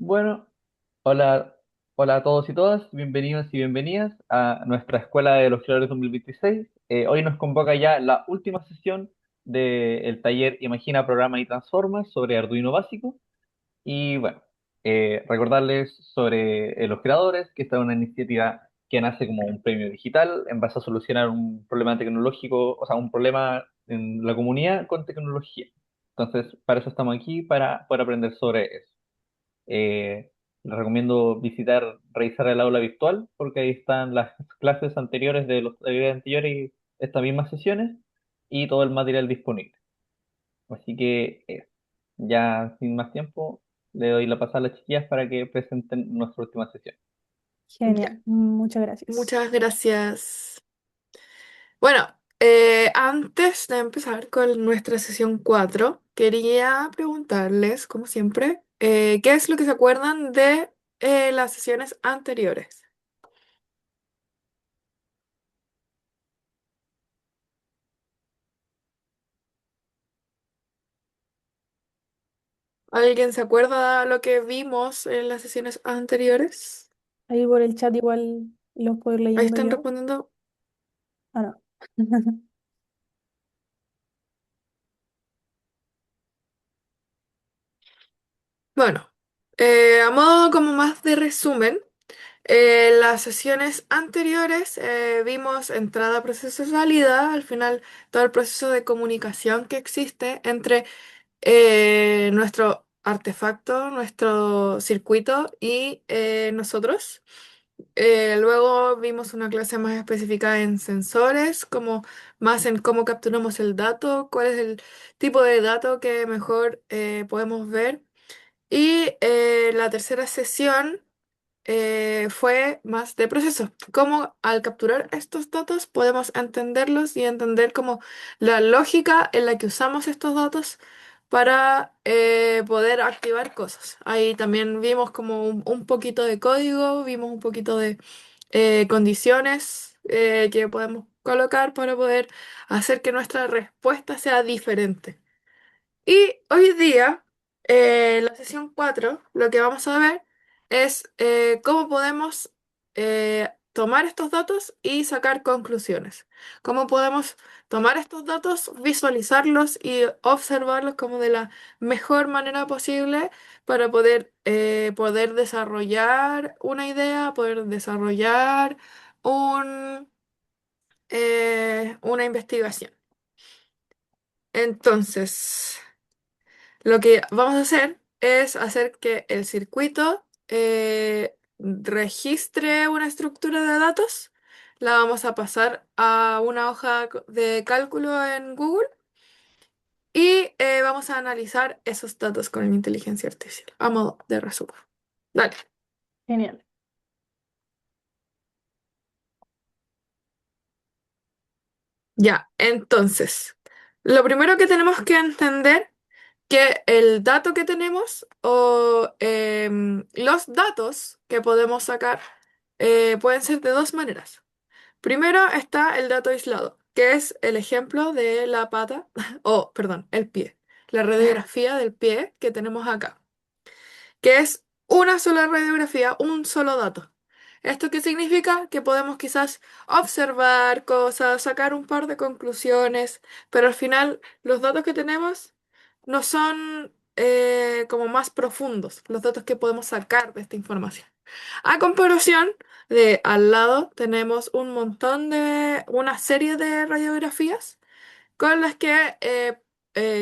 Bueno, hola, hola a todos y todas, bienvenidos y bienvenidas a nuestra Escuela de los Creadores 2026. Hoy nos convoca ya la última sesión del taller Imagina, Programa y Transforma sobre Arduino básico. Y bueno, recordarles sobre los creadores, que esta es una iniciativa que nace como un premio digital en base a solucionar un problema tecnológico, o sea, un problema en la comunidad con tecnología. Entonces, para eso estamos aquí, para poder aprender sobre eso. Les recomiendo revisar el aula virtual, porque ahí están las clases anteriores de los talleres anteriores y estas mismas sesiones y todo el material disponible. Así que ya sin más tiempo, le doy la pasada a las chiquillas para que presenten nuestra última sesión. Genial, Ya, muchas gracias. muchas gracias. Bueno, antes de empezar con nuestra sesión 4, quería preguntarles, como siempre, ¿qué es lo que se acuerdan de las sesiones anteriores? ¿Alguien se acuerda lo que vimos en las sesiones anteriores? Ahí por el chat igual los puedo ir Ahí leyendo están yo. respondiendo. Ah, no. Bueno, a modo como más de resumen. Las sesiones anteriores vimos entrada, proceso y salida, al final todo el proceso de comunicación que existe entre nuestro artefacto, nuestro circuito y nosotros. Luego vimos una clase más específica en sensores, como más en cómo capturamos el dato, cuál es el tipo de dato que mejor podemos ver. Y la tercera sesión fue más de proceso. Cómo al capturar estos datos podemos entenderlos y entender como la lógica en la que usamos estos datos para poder activar cosas. Ahí también vimos como un poquito de código, vimos un poquito de condiciones que podemos colocar para poder hacer que nuestra respuesta sea diferente. Y hoy día, en la sesión 4 lo que vamos a ver es cómo podemos tomar estos datos y sacar conclusiones. Cómo podemos tomar estos datos, visualizarlos y observarlos como de la mejor manera posible para poder desarrollar una idea, poder desarrollar una investigación. Entonces... Lo que vamos a hacer es hacer que el circuito registre una estructura de datos. La vamos a pasar a una hoja de cálculo en Google y vamos a analizar esos datos con la inteligencia artificial a modo de resumen. Dale. Genial. Ya, entonces, lo primero que tenemos que entender que el dato que tenemos o los datos que podemos sacar pueden ser de dos maneras. Primero está el dato aislado, que es el ejemplo de la pata, o perdón, el pie, la radiografía del pie que tenemos acá, que es una sola radiografía, un solo dato. ¿Esto qué significa? Que podemos quizás observar cosas, sacar un par de conclusiones, pero al final los datos que tenemos no son como más profundos, los datos que podemos sacar de esta información. A comparación de al lado tenemos una serie de radiografías con las que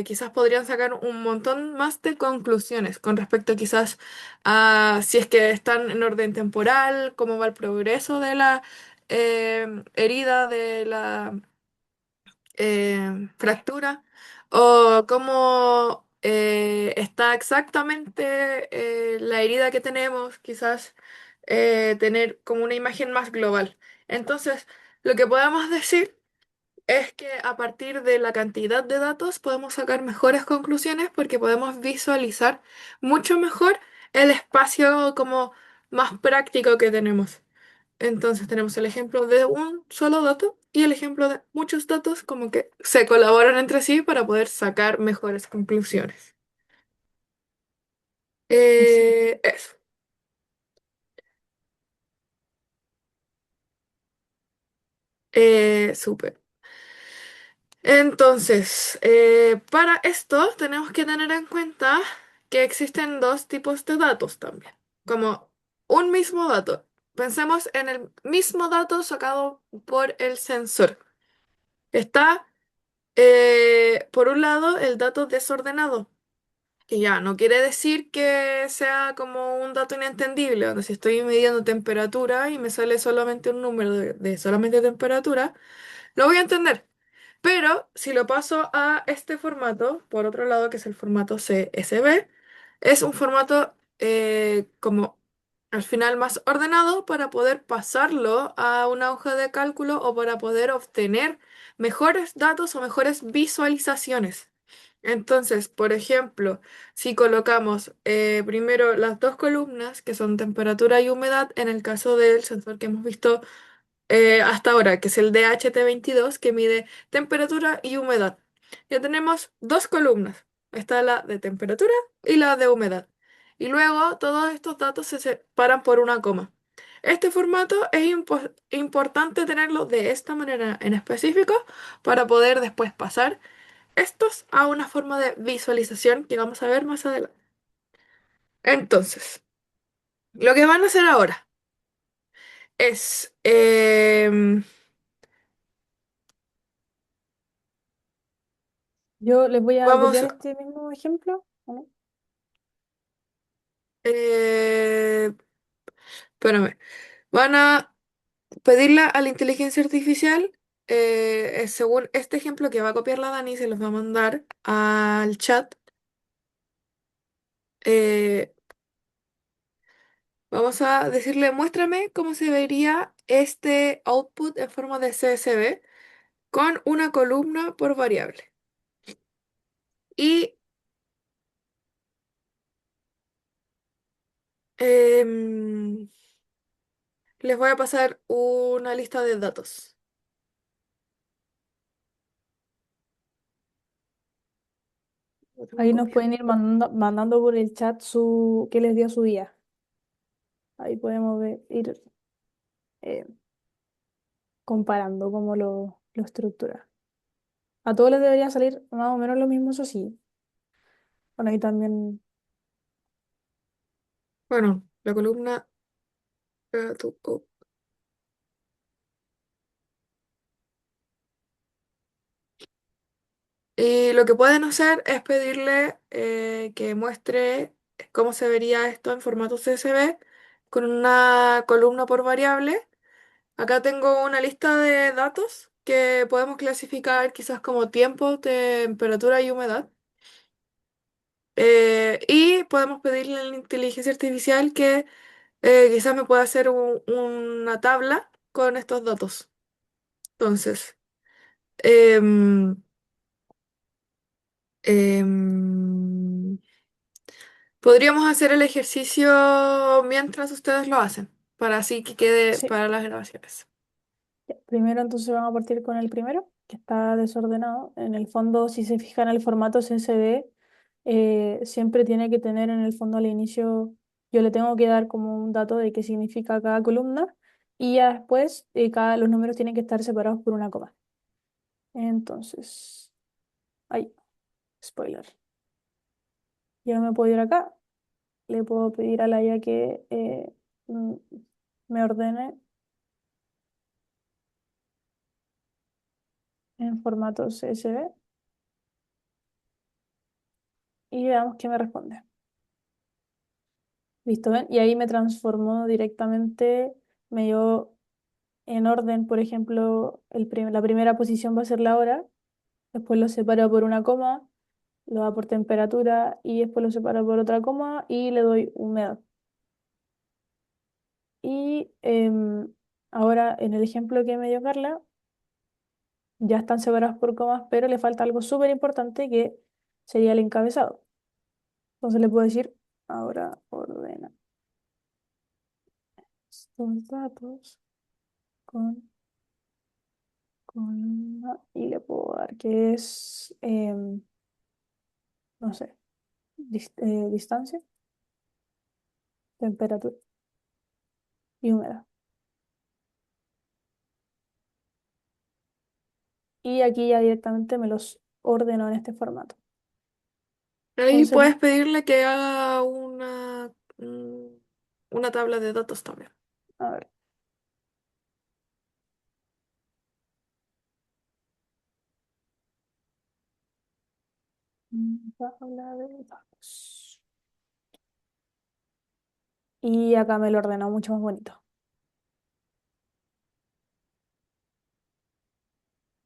quizás podrían sacar un montón más de conclusiones con respecto quizás a si es que están en orden temporal, cómo va el progreso de la herida, de la fractura, o cómo está exactamente la herida que tenemos, quizás tener como una imagen más global. Entonces, lo que podemos decir es que a partir de la cantidad de datos podemos sacar mejores conclusiones porque podemos visualizar mucho mejor el espacio como más práctico que tenemos. Entonces tenemos el ejemplo de un solo dato y el ejemplo de muchos datos como que se colaboran entre sí para poder sacar mejores conclusiones. Eso. Eso. Súper. Entonces, para esto tenemos que tener en cuenta que existen dos tipos de datos también, como un mismo dato. Pensemos en el mismo dato sacado por el sensor. Está, por un lado, el dato desordenado, que ya no quiere decir que sea como un dato inentendible, donde si estoy midiendo temperatura y me sale solamente un número de solamente temperatura, lo voy a entender. Pero si lo paso a este formato, por otro lado, que es el formato CSV, es un formato como al final más ordenado para poder pasarlo a una hoja de cálculo o para poder obtener mejores datos o mejores visualizaciones. Entonces, por ejemplo, si colocamos primero las dos columnas, que son temperatura y humedad, en el caso del sensor que hemos visto hasta ahora, que es el DHT22, que mide temperatura y humedad. Ya tenemos dos columnas. Está la de temperatura y la de humedad. Y luego todos estos datos se separan por una coma. Este formato es importante tenerlo de esta manera en específico para poder después pasar estos a una forma de visualización que vamos a ver más adelante. Entonces, lo que van a hacer ahora es, Yo les voy a vamos. copiar este mismo ejemplo. ¿O no? Eh, espérame. Van a pedirle a la inteligencia artificial, según este ejemplo que va a copiar la Dani, se los va a mandar al chat. eh, Vamos a decirle, muéstrame cómo se vería este output en forma de CSV con una columna por variable. Y em, les voy a pasar una lista de datos. Lo tengo Ahí nos copiado. pueden ir mandando por el chat su qué les dio su día. Ahí podemos ir eh, comparando cómo lo estructura. A todos les debería salir más o menos lo mismo, eso sí. Bueno, ahí también. Bueno, la columna. Y lo que pueden hacer es pedirle que muestre cómo se vería esto en formato CSV con una columna por variable. Acá tengo una lista de datos que podemos clasificar quizás como tiempo, temperatura y humedad. Y podemos pedirle a la inteligencia artificial que quizás me pueda hacer una tabla con estos datos. Entonces, em, em, podríamos hacer el ejercicio mientras ustedes lo hacen, para así que quede Sí. para las grabaciones. Ya, primero entonces vamos a partir con el primero, que está desordenado. En el fondo, si se fijan, el formato CSV siempre tiene que tener en el fondo al inicio, yo le tengo que dar como un dato de qué significa cada columna y ya después los números tienen que estar separados por una coma. Entonces, ay, spoiler. Yo me puedo ir acá, le puedo pedir a la IA que mm, me ordene en formato CSV y veamos qué me responde. ¿Listo? ¿Ven? Y ahí me transformó directamente, me dio en orden, por ejemplo, la primera posición va a ser la hora, después lo separo por una coma, lo da por temperatura y después lo separo por otra coma y le doy humedad. Y ahora en el ejemplo que me dio Carla, ya están separados por comas, pero le falta algo súper importante que sería el encabezado. Entonces le puedo decir, ahora ordena estos datos con columna y le puedo dar que es, no sé, distancia. temperatura y humedad. Y aquí ya directamente me los ordeno en este formato. Ahí Entonces, puedes pedirle que haga una tabla de datos también. a ver. Tabla de datos. Y acá me lo ordenó mucho más bonito.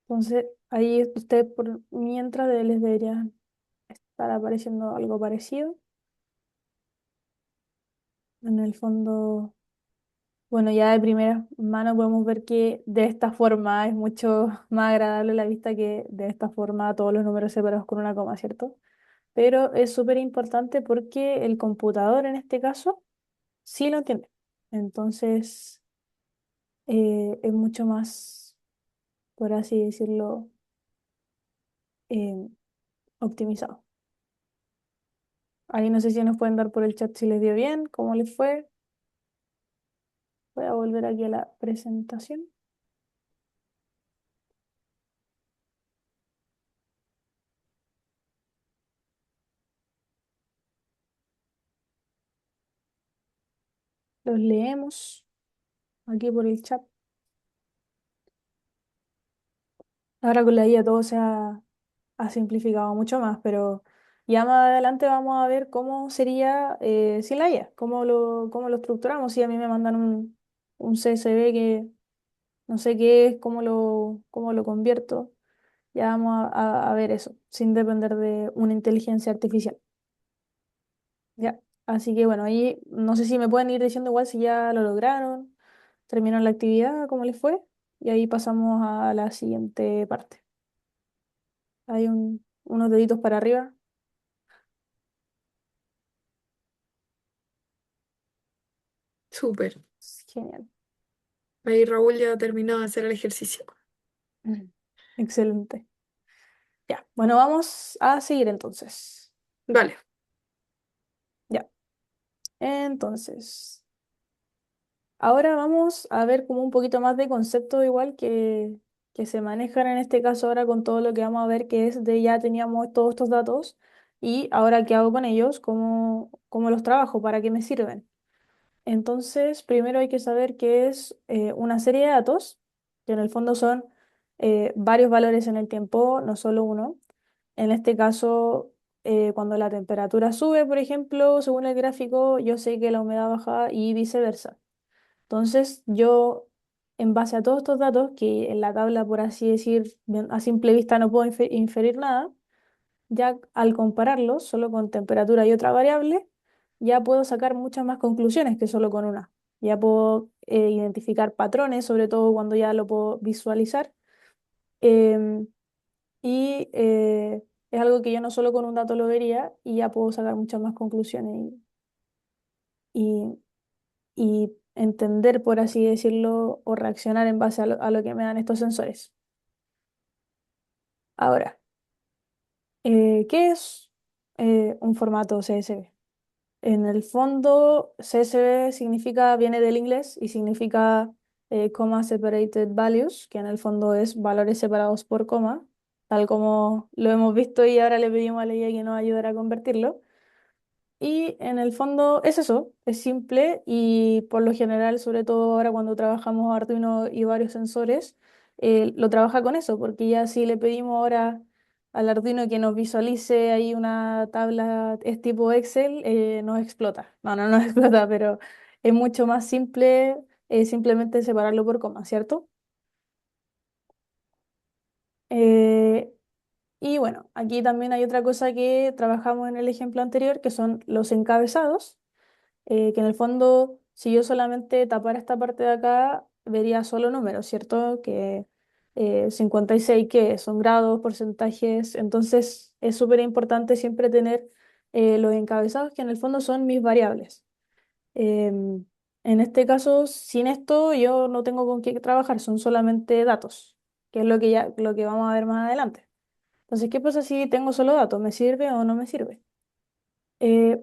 Entonces, ahí usted por mientras les debería estar apareciendo algo parecido. En el fondo, bueno, ya de primera mano podemos ver que de esta forma es mucho más agradable la vista que de esta forma todos los números separados con una coma, ¿cierto? Pero es súper importante porque el computador en este caso sí lo entiende. Entonces, es mucho más, por así decirlo, eh, optimizado. Ahí no sé si nos pueden dar por el chat si les dio bien, cómo les fue. Voy a volver aquí a la presentación. Los leemos aquí por el chat. Ahora con la IA todo ha simplificado mucho más, pero ya más adelante vamos a ver cómo sería sin la IA, cómo lo estructuramos. Si a mí me mandan un CSV que no sé qué es, cómo lo convierto, ya vamos a ver eso, sin depender de una inteligencia artificial. Ya. Así que bueno, ahí no sé si me pueden ir diciendo igual si ya lo lograron, terminaron la actividad, cómo les fue, y ahí pasamos a la siguiente parte. Hay unos deditos para arriba. Súper. Genial. Ahí Raúl ya terminó de hacer el ejercicio. Mm. Excelente. Ya, bueno, vamos a seguir entonces. Vale. Ya, entonces, ahora vamos a ver como un poquito más de conceptos igual que se manejan en este caso ahora con todo lo que vamos a ver que es de ya teníamos todos estos datos y ahora qué hago con ellos, cómo los trabajo, para qué me sirven. Entonces, primero hay que saber qué es una serie de datos, que en el fondo son varios valores en el tiempo, no solo uno. En este caso, cuando la temperatura sube, por ejemplo, según el gráfico, yo sé que la humedad baja y viceversa. Entonces, yo, en base a todos estos datos, que en la tabla, por así decir, a simple vista no puedo inferir nada, ya al compararlos solo con temperatura y otra variable, ya puedo sacar muchas más conclusiones que solo con una. Ya puedo identificar patrones, sobre todo cuando ya lo puedo visualizar. em, y es algo que yo no solo con un dato lo vería y ya puedo sacar muchas más conclusiones y, y entender, por así decirlo, o reaccionar en base a lo que me dan estos sensores. Ahora, ¿qué es un formato CSV? En el fondo, CSV viene del inglés y significa Comma Separated Values, que en el fondo es valores separados por coma, tal como lo hemos visto y ahora le pedimos a la IA que nos ayudara a convertirlo. Y en el fondo es eso, es simple y por lo general, sobre todo ahora cuando trabajamos Arduino y varios sensores, lo trabaja con eso, porque ya si le pedimos ahora al Arduino que nos visualice ahí una tabla, es tipo Excel, nos explota. No, no nos explota, pero es mucho más simple simplemente separarlo por comas, ¿cierto? Eh, y bueno, aquí también hay otra cosa que trabajamos en el ejemplo anterior, que son los encabezados. Que en el fondo, si yo solamente tapara esta parte de acá, vería solo números, ¿cierto? Que 56, que son grados, porcentajes, entonces es súper importante siempre tener los encabezados, que en el fondo son mis variables. Em, en este caso, sin esto, yo no tengo con qué trabajar, son solamente datos, que es lo que vamos a ver más adelante. Entonces, ¿qué pasa si tengo solo datos? ¿Me sirve o no me sirve?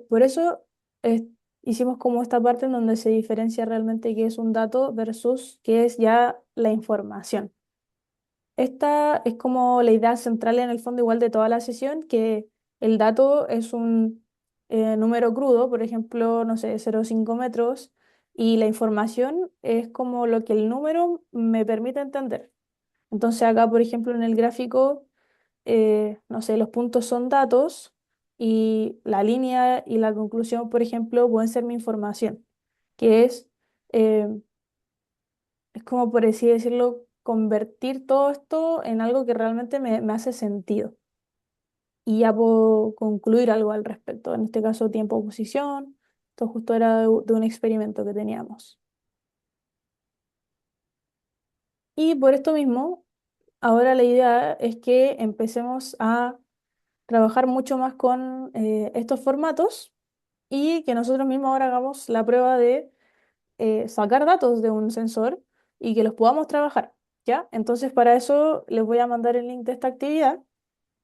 Por eso es hicimos como esta parte en donde se diferencia realmente qué es un dato versus qué es ya la información. Esta es como la idea central en el fondo igual de toda la sesión, que el dato es un número crudo, por ejemplo, no sé, 0,5 metros, y la información es como lo que el número me permite entender. Entonces acá, por ejemplo, en el gráfico, no sé, los puntos son datos y la línea y la conclusión, por ejemplo, pueden ser mi información, que eh, es como por así decirlo, convertir todo esto en algo que realmente me hace sentido. Y ya puedo concluir algo al respecto. En este caso, tiempo oposición. Esto justo era de un experimento que teníamos. Y por esto mismo, ahora la idea es que empecemos a trabajar mucho más con estos formatos y que nosotros mismos ahora hagamos la prueba de sacar datos de un sensor y que los podamos trabajar, ¿ya? Entonces, para eso les voy a mandar el link de esta actividad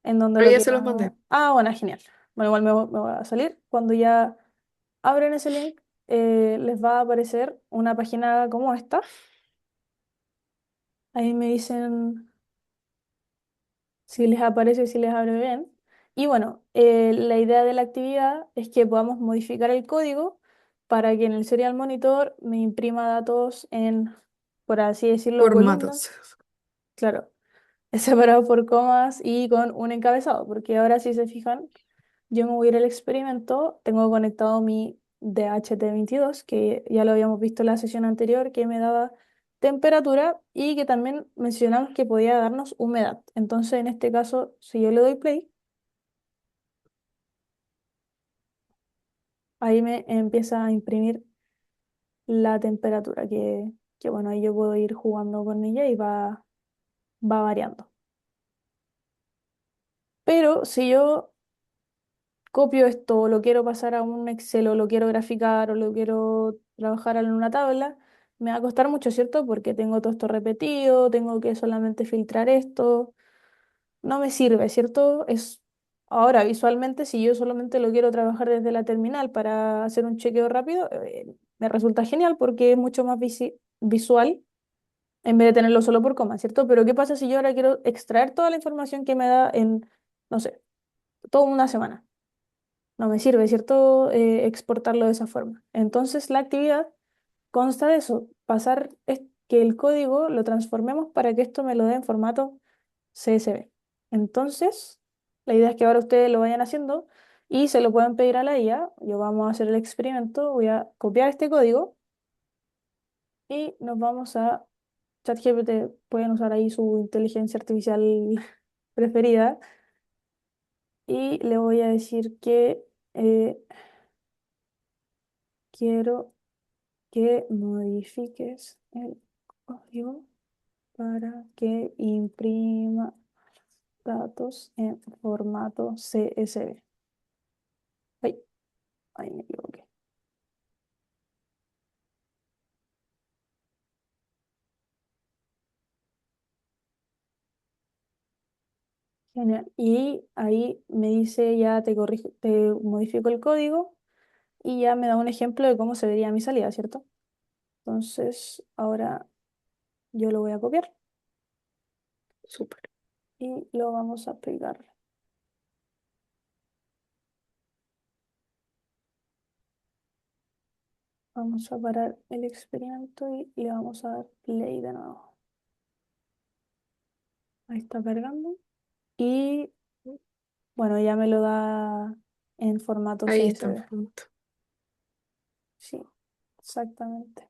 en donde Pero lo ya que se los vamos... mandé. Ah, bueno, genial. Bueno, igual me va a salir. Cuando ya abren ese link, les va a aparecer una página como esta. Ahí me dicen si les aparece, si les abre bien. Y bueno, la idea de la actividad es que podamos modificar el código para que en el Serial Monitor me imprima datos en, por así decirlo, columnas. Formatos. Claro, separado por comas y con un encabezado, porque ahora si se fijan, yo me voy a ir al experimento, tengo conectado mi DHT22, que ya lo habíamos visto en la sesión anterior, que me daba temperatura y que también mencionamos que podía darnos humedad. Entonces, en este caso, si yo le doy play, ahí me empieza a imprimir la temperatura, que bueno, ahí yo puedo ir jugando con ella y va variando. Pero si yo copio esto, o lo quiero pasar a un Excel, o lo quiero graficar, o lo quiero trabajar en una tabla, me va a costar mucho, ¿cierto? Porque tengo todo esto repetido, tengo que solamente filtrar esto, no me sirve, ¿cierto? Es ahora visualmente, si yo solamente lo quiero trabajar desde la terminal para hacer un chequeo rápido, me resulta genial porque es mucho más visual en vez de tenerlo solo por coma, ¿cierto? Pero ¿qué pasa si yo ahora quiero extraer toda la información que me da en, no sé, toda una semana? No me sirve, ¿cierto? Exportarlo de esa forma. Entonces, la actividad consta de eso, pasar que el código lo transformemos para que esto me lo dé en formato CSV. Entonces, la idea es que ahora ustedes lo vayan haciendo y se lo pueden pedir a la IA. Yo vamos a hacer el experimento, voy a copiar este código y nos vamos a ChatGPT. Pueden usar ahí su inteligencia artificial preferida y le voy a decir que eh, quiero que modifiques el código para que imprima datos en formato CSV. Ay, ahí me equivoqué. Genial. Y ahí me dice ya te corrijo, te modifico el código y ya me da un ejemplo de cómo se vería mi salida, ¿cierto? Entonces, ahora yo lo voy a copiar Súper. y lo vamos a pegar. Vamos a parar el experimento y le vamos a dar play de nuevo. Ahí está cargando. Y bueno, ya me lo da en formato Ahí está en CSV. formato. Sí, exactamente.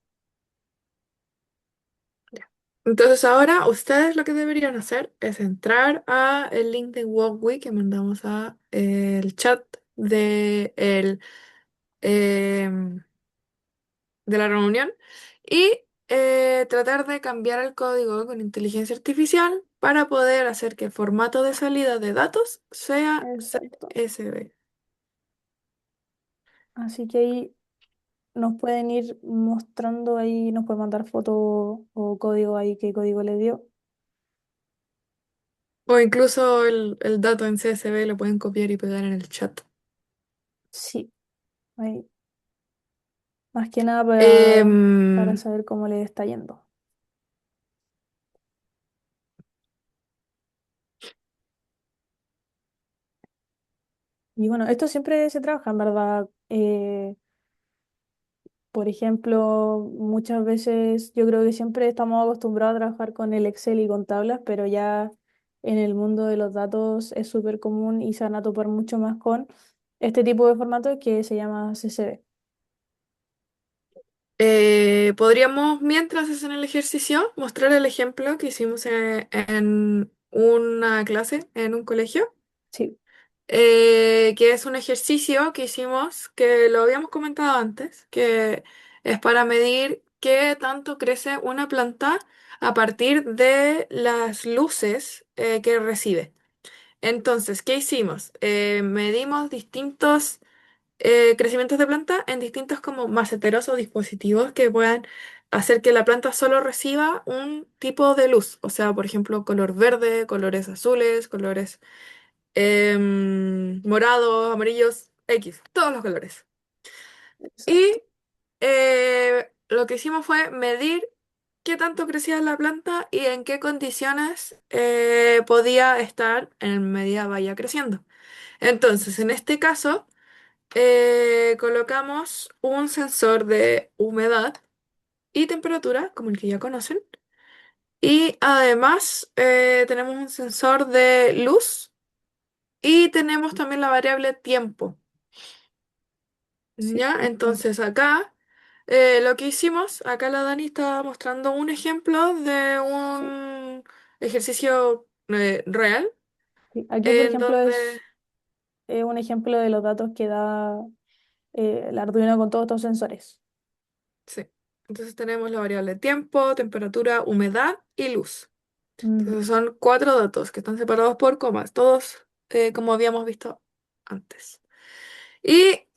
Ya. Entonces ahora ustedes lo que deberían hacer es entrar a el link de Walkwe que mandamos a el chat de, em, de la reunión y tratar de cambiar el código con inteligencia artificial para poder hacer que el formato de salida de datos sea Exacto. CSV. Así que ahí nos pueden ir mostrando, ahí nos pueden mandar foto o código ahí, qué código le dio. O incluso el dato en CSV lo pueden copiar y pegar en el chat. Sí, ahí. Más que nada para Em, saber cómo le está yendo. Y bueno, esto siempre se trabaja, en verdad. Por ejemplo, muchas veces yo creo que siempre estamos acostumbrados a trabajar con el Excel y con tablas, pero ya en el mundo de los datos es súper común y se van a topar mucho más con este tipo de formato que se llama CSV. Podríamos, mientras hacen el ejercicio, mostrar el ejemplo que hicimos en una clase en un colegio, Sí, que es un ejercicio que hicimos, que lo habíamos comentado antes, que es para medir qué tanto crece una planta a partir de las luces que recibe. Entonces, ¿qué hicimos? Medimos distintos crecimientos de planta en distintos como maceteros o dispositivos que puedan hacer que la planta solo reciba un tipo de luz. O sea, por ejemplo, color verde, colores azules, colores morados, amarillos, X, todos los colores. exacto. Y lo que hicimos fue medir qué tanto crecía la planta y en qué condiciones podía estar en medida vaya creciendo. Entonces, en este caso, colocamos un sensor de humedad y temperatura, como el que ya conocen, y además tenemos un sensor de luz y tenemos también la variable tiempo. Sí, ¿Ya? entiendo. Entonces acá lo que hicimos, acá la Dani está mostrando un ejemplo de Sí, un ejercicio real sí. Aquí, por en ejemplo, donde... es un ejemplo de los datos que da el Arduino con todos estos sensores. Sí. Entonces tenemos la variable tiempo, temperatura, humedad y luz. Ujú. Entonces son cuatro datos que están separados por comas, todos como habíamos visto antes. Y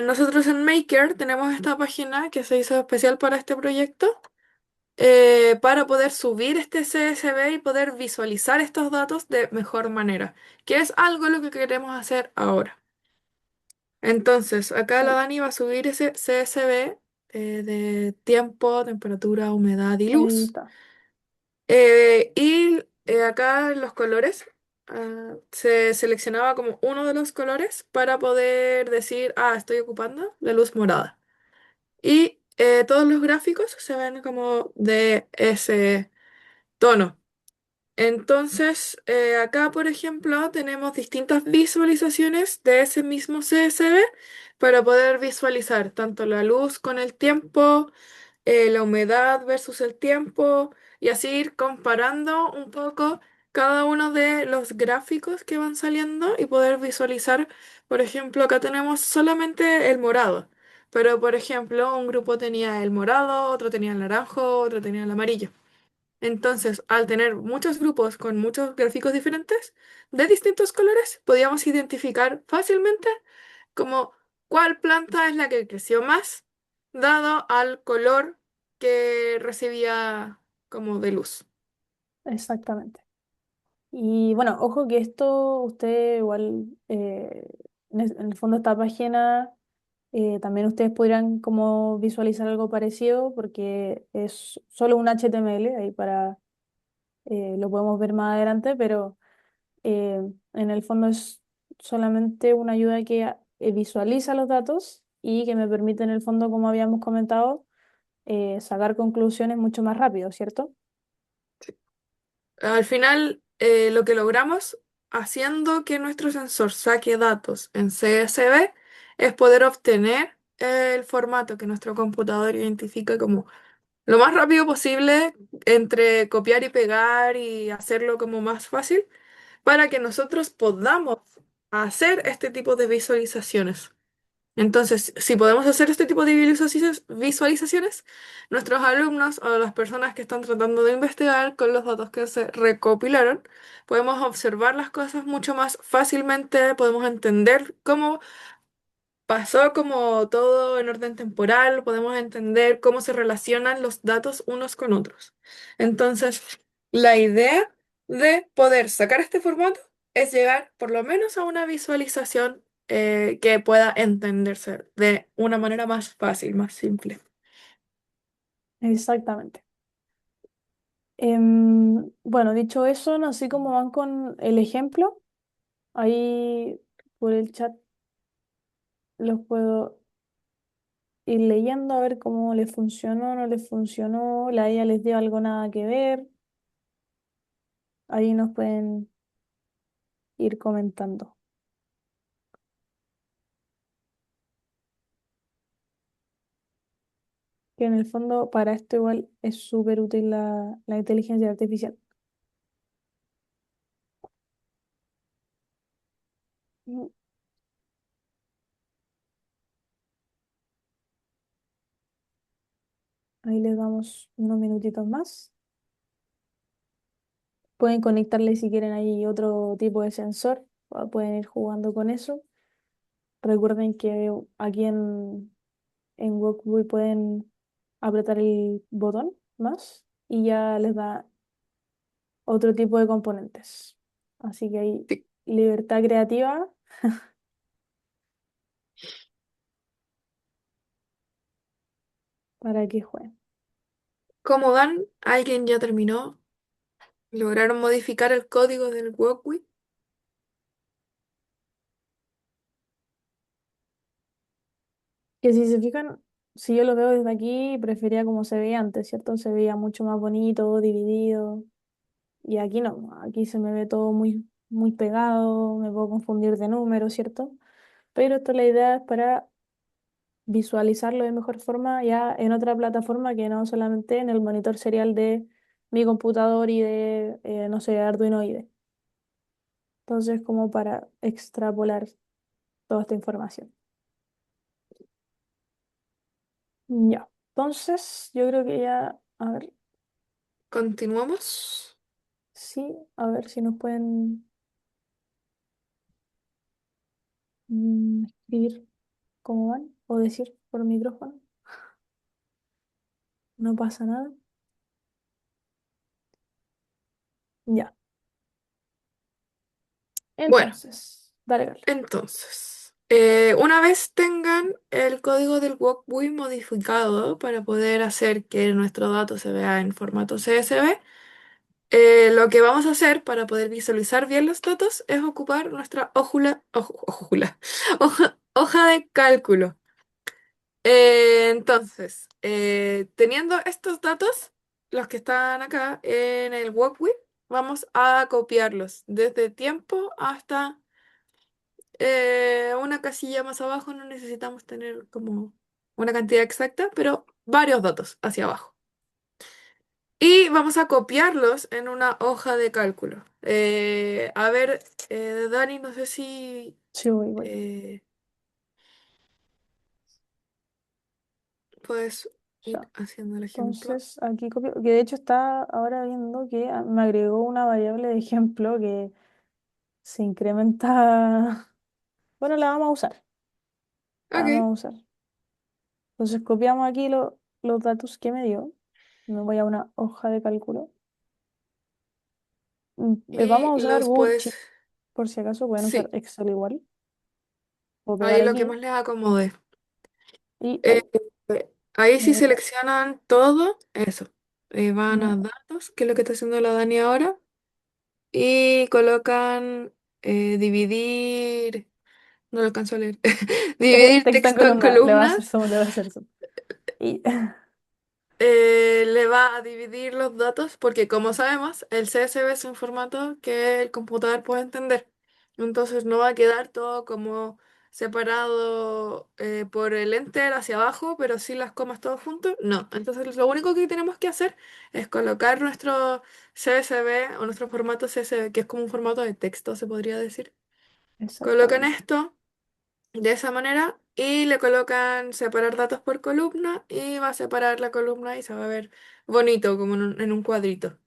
nosotros en Maker tenemos esta página que se hizo especial para este proyecto para poder subir este CSV y poder visualizar estos datos de mejor manera, que es algo lo que queremos hacer ahora. Entonces, acá la Ahí, Dani va a subir ese CSV de tiempo, temperatura, humedad y ahí luz. está. Acá los colores, se seleccionaba como uno de los colores para poder decir, ah, estoy ocupando la luz morada. Y todos los gráficos se ven como de ese tono. Entonces, acá, por ejemplo, tenemos distintas visualizaciones de ese mismo CSV para poder visualizar tanto la luz con el tiempo, la humedad versus el tiempo, y así ir comparando un poco cada uno de los gráficos que van saliendo y poder visualizar, por ejemplo, acá tenemos solamente el morado, pero por ejemplo, un grupo tenía el morado, otro tenía el naranjo, otro tenía el amarillo. Entonces, al tener muchos grupos con muchos gráficos diferentes de distintos colores, podíamos identificar fácilmente como cuál planta es la que creció más, dado al color que recibía como de luz. Exactamente. Y bueno, ojo que esto usted igual, en el fondo esta página, también ustedes podrían como visualizar algo parecido porque es solo un HTML, ahí para, lo podemos ver más adelante, pero en el fondo es solamente una ayuda que visualiza los datos y que me permite en el fondo, como habíamos comentado, sacar conclusiones mucho más rápido, ¿cierto? Al final, lo que logramos haciendo que nuestro sensor saque datos en CSV es poder obtener el formato que nuestro computador identifica como lo más rápido posible entre copiar y pegar y hacerlo como más fácil para que nosotros podamos hacer este tipo de visualizaciones. Entonces, si podemos hacer este tipo de visualizaciones, nuestros alumnos o las personas que están tratando de investigar con los datos que se recopilaron, podemos observar las cosas mucho más fácilmente, podemos entender cómo pasó como todo en orden temporal, podemos entender cómo se relacionan los datos unos con otros. Entonces, la idea de poder sacar este formato es llegar por lo menos a una visualización que pueda entenderse de una manera más fácil, más simple. Exactamente. Bueno, dicho eso, no sé cómo van con el ejemplo. Ahí por el chat los puedo ir leyendo a ver cómo les funcionó, no les funcionó, la IA les dio algo nada que ver. Ahí nos pueden ir comentando. Que en el fondo para esto igual es súper útil la inteligencia artificial. Mm, Ahí les damos unos minutitos más. Pueden conectarle si quieren ahí otro tipo de sensor, o pueden ir jugando con eso. Recuerden que aquí en Wokbui pueden apretar el botón más y ya les da otro tipo de componentes. Así que hay Sí. libertad creativa para que jueguen. Como van, alguien ya terminó. ¿Lograron modificar el código del Walkwie? Que si se fijan, si yo lo veo desde aquí, prefería como se veía antes, ¿cierto? Se veía mucho más bonito, dividido. Y aquí no, aquí se me ve todo muy pegado, me puedo confundir de números, ¿cierto? Pero esta la idea es para visualizarlo de mejor forma ya en otra plataforma que no solamente en el monitor serial de mi computador y de, no sé, Arduino IDE. Entonces, como para extrapolar toda esta información. Ya. Entonces, yo creo que ya, a ver, Continuamos. sí, a ver si nos pueden escribir cómo van o decir por micrófono. No pasa nada. Ya. Bueno, Entonces, dale, Carlos. entonces, una vez tengan el código del Walkbuoy modificado para poder hacer que nuestro dato se vea en formato CSV, lo que vamos a hacer para poder visualizar bien los datos es ocupar nuestra hoja de cálculo. Teniendo estos datos, los que están acá en el Walkbuoy, vamos a copiarlos desde tiempo hasta una casilla más abajo. No necesitamos tener como una cantidad exacta, pero varios datos hacia abajo. Y vamos a copiarlos en una hoja de cálculo. A ver, Dani, no sé si Sí, voy. eh, puedes ir Ya. haciendo el ejemplo. Entonces, aquí copio, que de hecho está ahora viendo que me agregó una variable de ejemplo que se incrementa. Bueno, la vamos a usar. La vamos Ok. a usar. Entonces, copiamos aquí los datos que me dio. Me voy a una hoja de cálculo. Vamos Y a usar los Google puedes, Sheet, por si acaso pueden usar sí, Excel igual. O pegar ahí lo que aquí más les acomode. y Eh, ahí. Ahí Me sí voy a- seleccionan todo, eso. Van ya. a datos, que es lo que está haciendo la Dani ahora, y colocan dividir, no lo alcanzo a leer, dividir Texto en texto en columna. Le va a hacer columnas. zoom, le va a hacer zoom. Y Le va a dividir los datos porque como sabemos, el CSV es un formato que el computador puede entender. Entonces no va a quedar todo como separado por el enter hacia abajo, pero sí las comas todos juntos. No. Entonces lo único que tenemos que hacer es colocar nuestro CSV o nuestro formato CSV, que es como un formato de texto, se podría decir. Colocan exactamente. esto de esa manera y le colocan separar datos por columna y va a separar la columna y se va a ver bonito como en un cuadrito.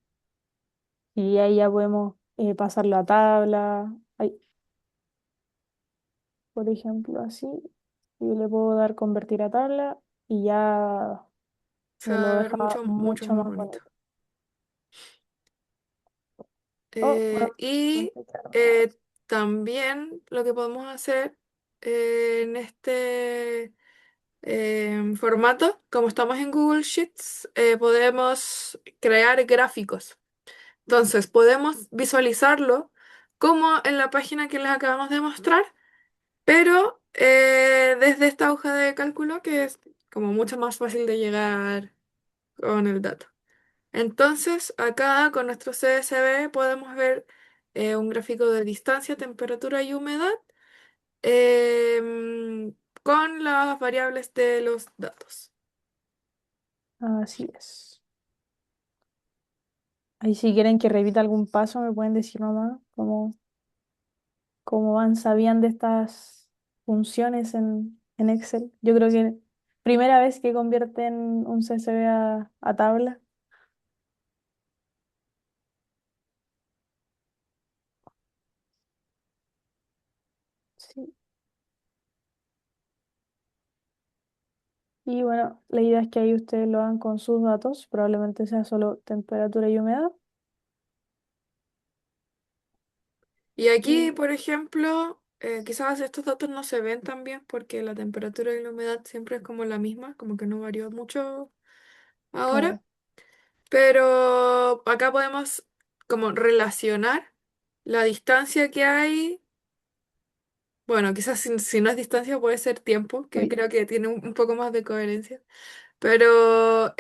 Y ahí ya podemos pasarlo a tabla. Ahí, por ejemplo, así. Y le puedo dar convertir a tabla y ya Se me lo va a ver deja mucho mucho más más bonito. bonito. Oh, bueno, Y intenté quedarme eh, más. también lo que podemos hacer en este formato, como estamos en Google Sheets, podemos crear gráficos. Entonces, podemos visualizarlo como en la página que les acabamos de mostrar, pero desde esta hoja de cálculo que es como mucho más fácil de llegar con el dato. Entonces, acá con nuestro CSV podemos ver un gráfico de distancia, temperatura y humedad em, con las variables de los datos. Así es. Ahí si quieren que repita algún paso, me pueden decir nomás cómo van, sabían de estas funciones en Excel. Yo creo que primera vez que convierten un CSV a tabla. Sí. Y bueno, la idea es que ahí ustedes lo hagan con sus datos, probablemente sea solo temperatura y humedad. Y aquí, Y por ejemplo, quizás estos datos no se ven tan bien porque la temperatura y la humedad siempre es como la misma, como que no varió mucho ahora, claro, pero acá podemos como relacionar la distancia que hay. Bueno, quizás si no es distancia puede ser tiempo, que oye, creo que tiene un poco más de coherencia. Pero,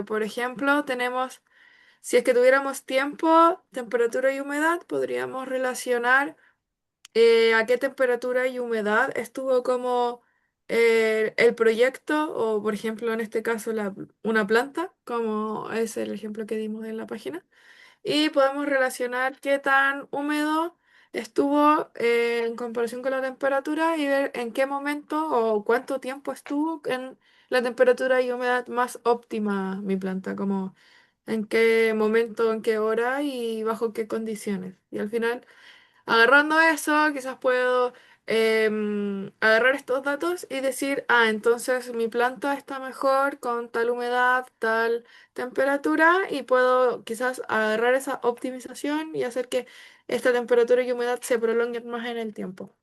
por ejemplo, tenemos, si es que tuviéramos tiempo, temperatura y humedad, podríamos relacionar a qué temperatura y humedad estuvo como el proyecto, o por ejemplo, en este caso, una planta, como es el ejemplo que dimos en la página y podemos relacionar qué tan húmedo estuvo en comparación con la temperatura y ver en qué momento o cuánto tiempo estuvo en la temperatura y humedad más óptima mi planta, como en qué momento, en qué hora y bajo qué condiciones. Y al final agarrando eso, quizás puedo agarrar estos datos y decir, ah, entonces mi planta está mejor con tal humedad, tal temperatura, y puedo quizás agarrar esa optimización y hacer que esta temperatura y humedad se prolonguen más en el tiempo.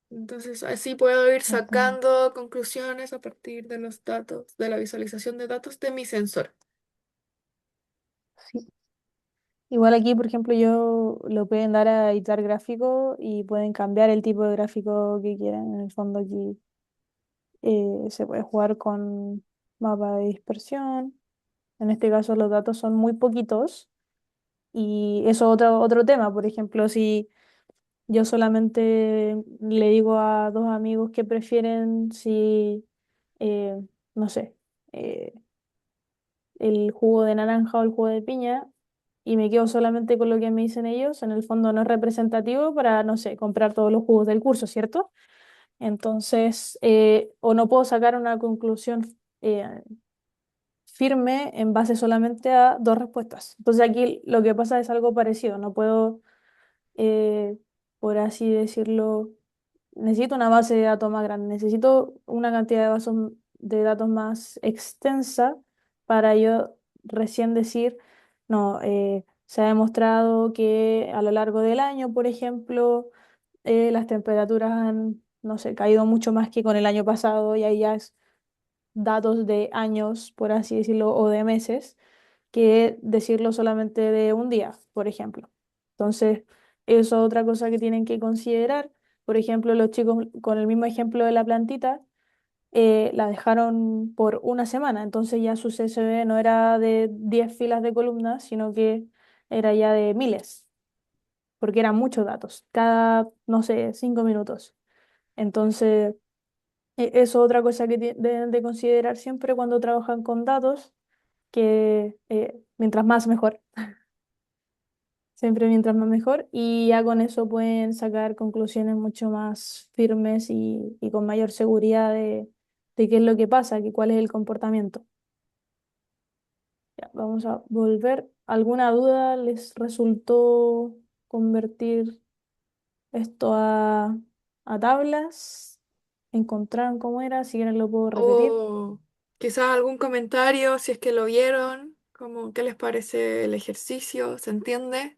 Entonces, así puedo ir exactamente. sacando conclusiones a partir de los datos, de la visualización de datos de mi sensor. Sí. Igual aquí, por ejemplo, yo lo pueden dar a editar gráfico y pueden cambiar el tipo de gráfico que quieran. En el fondo aquí se puede jugar con mapa de dispersión. En este caso los datos son muy poquitos y eso es otro tema. Por ejemplo, si yo solamente le digo a dos amigos que prefieren si, eh, no sé, eh, el jugo de naranja o el jugo de piña y me quedo solamente con lo que me dicen ellos, en el fondo no es representativo para, no sé, comprar todos los jugos del curso, ¿cierto? Entonces, o no puedo sacar una conclusión firme en base solamente a dos respuestas. Entonces aquí lo que pasa es algo parecido, no puedo, eh, por así decirlo, necesito una base de datos más grande, necesito una cantidad de datos más extensa para yo recién decir, no, se ha demostrado que a lo largo del año, por ejemplo, las temperaturas han, no sé, caído mucho más que con el año pasado y ahí ya es datos de años, por así decirlo, o de meses, que decirlo solamente de un día, por ejemplo. Entonces, eso es otra cosa que tienen que considerar. Por ejemplo, los chicos, con el mismo ejemplo de la plantita, la dejaron por una semana, entonces ya su CSV no era de 10 filas de columnas, sino que era ya de miles, porque eran muchos datos, cada, no sé, 5 minutos. Entonces, eso es otra cosa que deben de considerar siempre cuando trabajan con datos, que mientras más mejor, siempre mientras más mejor, y ya con eso pueden sacar conclusiones mucho más firmes y con mayor seguridad de qué es lo que pasa, que cuál es el comportamiento. Ya, vamos a volver. ¿Alguna duda les resultó convertir esto a tablas? ¿Encontraron cómo era? Si quieren lo puedo repetir. O quizás algún comentario, si es que lo vieron, como qué les parece el ejercicio, ¿se entiende?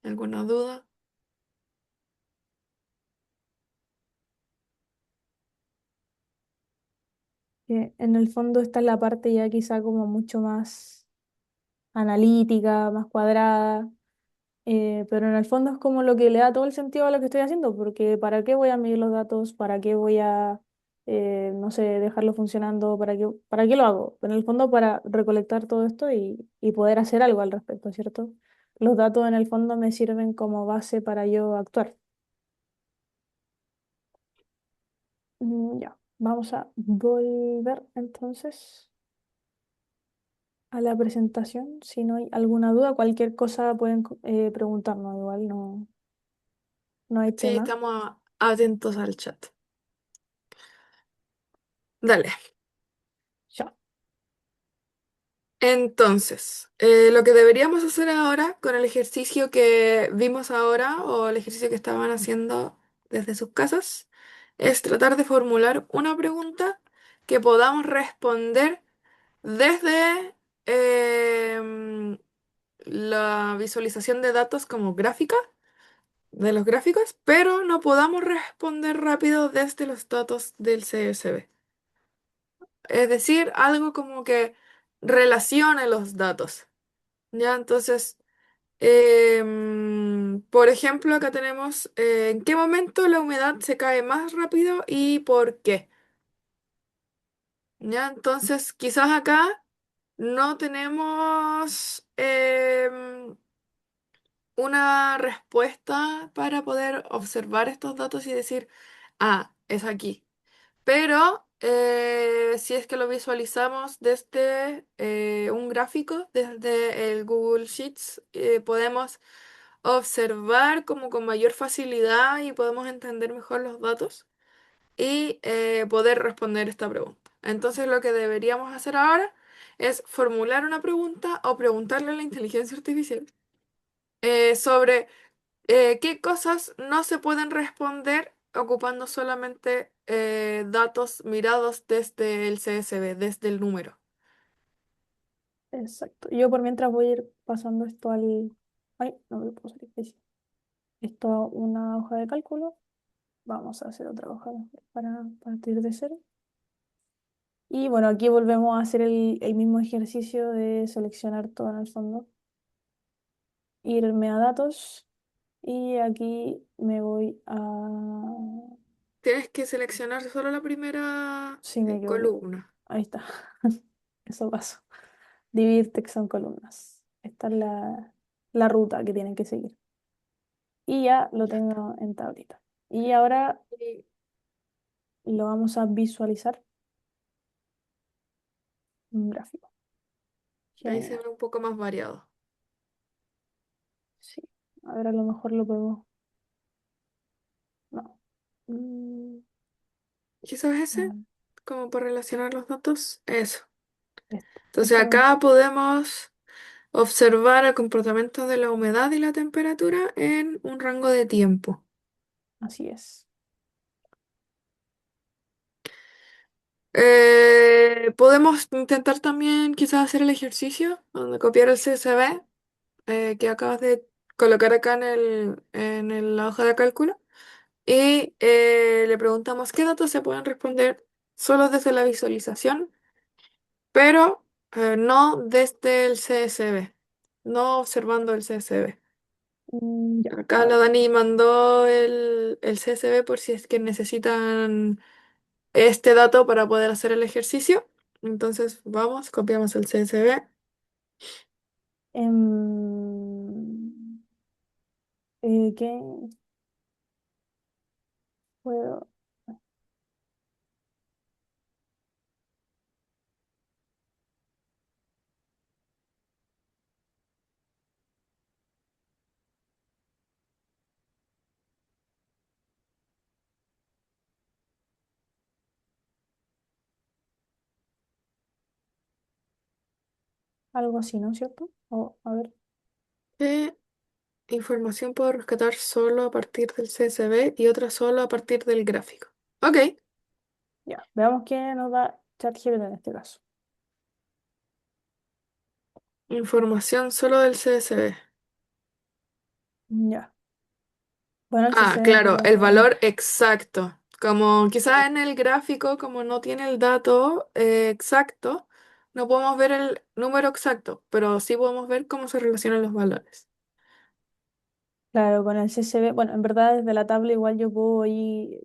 ¿Alguna duda? Que en el fondo está en la parte ya quizá como mucho más analítica, más cuadrada, pero en el fondo es como lo que le da todo el sentido a lo que estoy haciendo, porque ¿para qué voy a medir los datos? ¿Para qué voy a, no sé, dejarlo funcionando? Para qué lo hago? En el fondo para recolectar todo esto y poder hacer algo al respecto, ¿cierto? Los datos en el fondo me sirven como base para yo actuar. Ya, vamos a volver entonces a la presentación. Si no hay alguna duda, cualquier cosa pueden preguntarnos, igual no hay Sí, tema. estamos atentos al chat. Dale. Ya, Entonces, lo que deberíamos hacer ahora con el ejercicio que vimos ahora o el ejercicio que estaban haciendo desde sus casas es tratar de formular una pregunta que podamos responder desde la visualización de datos como gráfica, de los gráficos, pero no podamos responder rápido desde los datos del CSV. Es decir, algo como que relacione los datos. ¿Ya? Entonces, por ejemplo, acá tenemos en qué momento la humedad se cae más rápido y por qué. ¿Ya? Entonces, quizás acá no tenemos una respuesta para poder observar estos datos y decir, ah, es aquí. Pero si es que lo visualizamos desde un gráfico, desde el Google Sheets, podemos observar como con mayor facilidad y podemos entender mejor los datos y poder responder esta pregunta. Entonces lo que deberíamos hacer ahora es formular una pregunta o preguntarle a la inteligencia artificial sobre ¿qué cosas no se pueden responder ocupando solamente datos mirados desde el CSV, desde el número? exacto. Yo por mientras voy a ir pasando esto al... Ay, no me lo puedo salir. Ahí sí. Esto a una hoja de cálculo. Vamos a hacer otra hoja para partir de cero. Y bueno, aquí volvemos a hacer el mismo ejercicio de seleccionar todo en el fondo. Irme a datos y aquí me voy a... Tienes que seleccionar solo la primera Sí, me equivoqué. columna. Ahí está. Eso pasó. Dividir texto en columnas. Esta es la ruta que tienen que seguir. Y ya lo Ya. tengo en tablita. Y ahora Y lo vamos a visualizar en un gráfico. ahí se Genial. ve un poco más variado. Sí. A ver, a lo mejor lo podemos... No. Mm, Quizás ah, ese, como para relacionar los datos, eso. Entonces esto acá podemos observar el comportamiento de la humedad y la temperatura en un rango de tiempo. así es. Podemos intentar también quizás hacer el ejercicio, donde copiar el CSV que acabas de colocar acá la hoja de cálculo y le preguntamos qué datos se pueden responder solo desde la visualización, pero no desde el CSV, no observando el CSV. Ya, Acá a la ver. Dani mandó el CSV por si es que necesitan este dato para poder hacer el ejercicio. Entonces, vamos, copiamos el CSV. Em, ¿Qué puedo? Algo así, ¿no es cierto? O, a ver, ¿Qué información puedo rescatar solo a partir del CSV y otra solo a partir del gráfico? Ok, ya. Veamos qué nos da ChatGPT en este caso. información solo del CSV. Ya. Bueno, el Ah, CSV claro, el valor exacto. Como quizás en el gráfico, como no tiene el dato exacto, no podemos ver el número exacto, pero sí podemos ver cómo se relacionan los valores. Claro, con el CSV, bueno, en verdad desde la tabla igual yo puedo ahí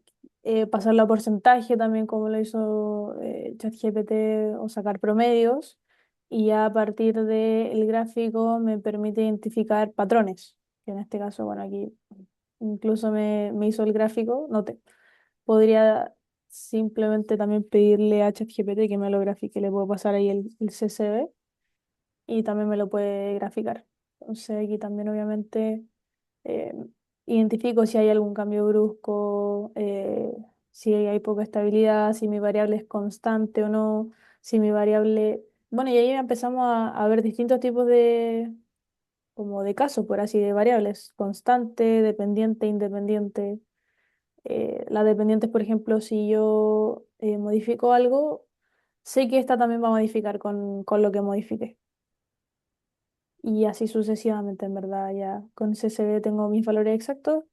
pasarlo a porcentaje también como lo hizo ChatGPT o sacar promedios y ya a partir del gráfico me permite identificar patrones, que en este caso, bueno, aquí incluso me hizo el gráfico, no te, podría simplemente también pedirle a ChatGPT que me lo grafique, le puedo pasar ahí el CSV y también me lo puede graficar. Entonces aquí también obviamente eh, identifico si hay algún cambio brusco, si hay poca estabilidad, si mi variable es constante o no, si mi variable... Bueno, y ahí empezamos a ver distintos tipos de, como de casos, por así, de variables, constante, dependiente, independiente. Las dependientes, por ejemplo, si yo modifico algo, sé que esta también va a modificar con lo que modifique. Y así sucesivamente, en verdad, ya con CSV tengo mis valores exactos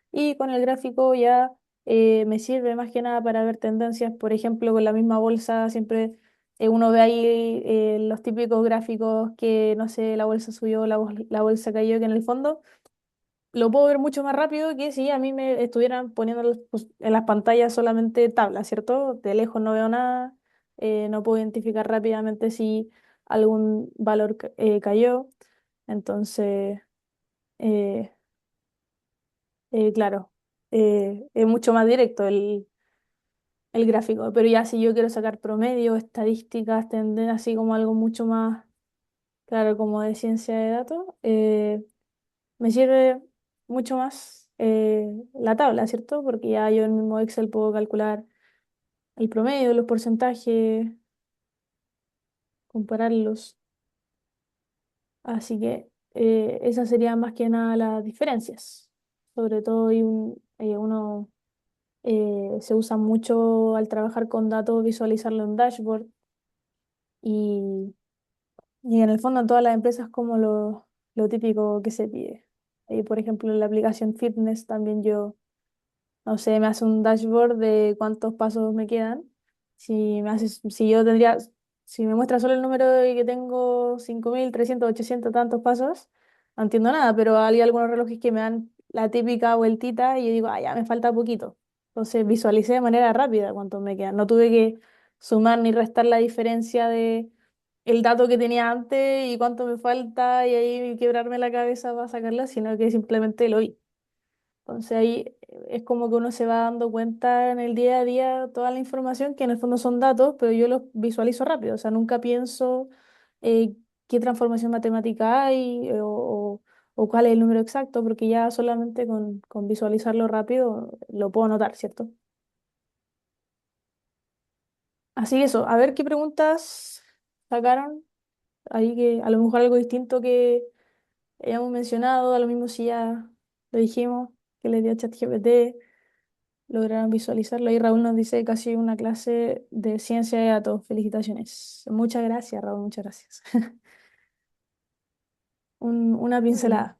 y con el gráfico ya me sirve más que nada para ver tendencias. Por ejemplo, con la misma bolsa siempre uno ve ahí los típicos gráficos que, no sé, la bolsa subió, la bolsa cayó, que en el fondo lo puedo ver mucho más rápido que si a mí me estuvieran poniendo en las pantallas solamente tablas, ¿cierto? De lejos no veo nada, no puedo identificar rápidamente si algún valor cayó. Entonces, eh, claro, es mucho más directo el gráfico. Pero ya si yo quiero sacar promedio, estadísticas, tender así como algo mucho más, claro, como de ciencia de datos, me sirve mucho más la tabla, ¿cierto? Porque ya yo en el mismo Excel puedo calcular el promedio, los porcentajes, compararlos. Así que esas serían más que nada las diferencias. Sobre todo uno se usa mucho al trabajar con datos, visualizarlo en dashboard y, y en el fondo en todas las empresas como lo típico que se pide. Por ejemplo, en la aplicación Fitness también yo, no sé, me hace un dashboard de cuántos pasos me quedan. Si yo tendría, si me muestra solo el número de que tengo 5.300 800 tantos pasos, no entiendo nada, pero hay algunos relojes que me dan la típica vueltita y yo digo, ah, ya me falta poquito. Entonces visualicé de manera rápida cuántos me quedan. No tuve que sumar ni restar la diferencia de el dato que tenía antes y cuánto me falta y ahí quebrarme la cabeza para sacarla, sino que simplemente lo vi. Entonces ahí es como que uno se va dando cuenta en el día a día toda la información que en el fondo son datos, pero yo los visualizo rápido, o sea, nunca pienso qué transformación matemática hay o cuál es el número exacto, porque ya solamente con visualizarlo rápido lo puedo notar, ¿cierto? Así que eso, a ver qué preguntas sacaron, ahí que a lo mejor algo distinto que hayamos mencionado, a lo mismo si ya lo dijimos, que le dio a ChatGPT. Lograron visualizarlo. Y Raúl nos dice casi una clase de ciencia de datos. Felicitaciones. Muchas gracias, Raúl, muchas gracias. Una Mm. pincelada.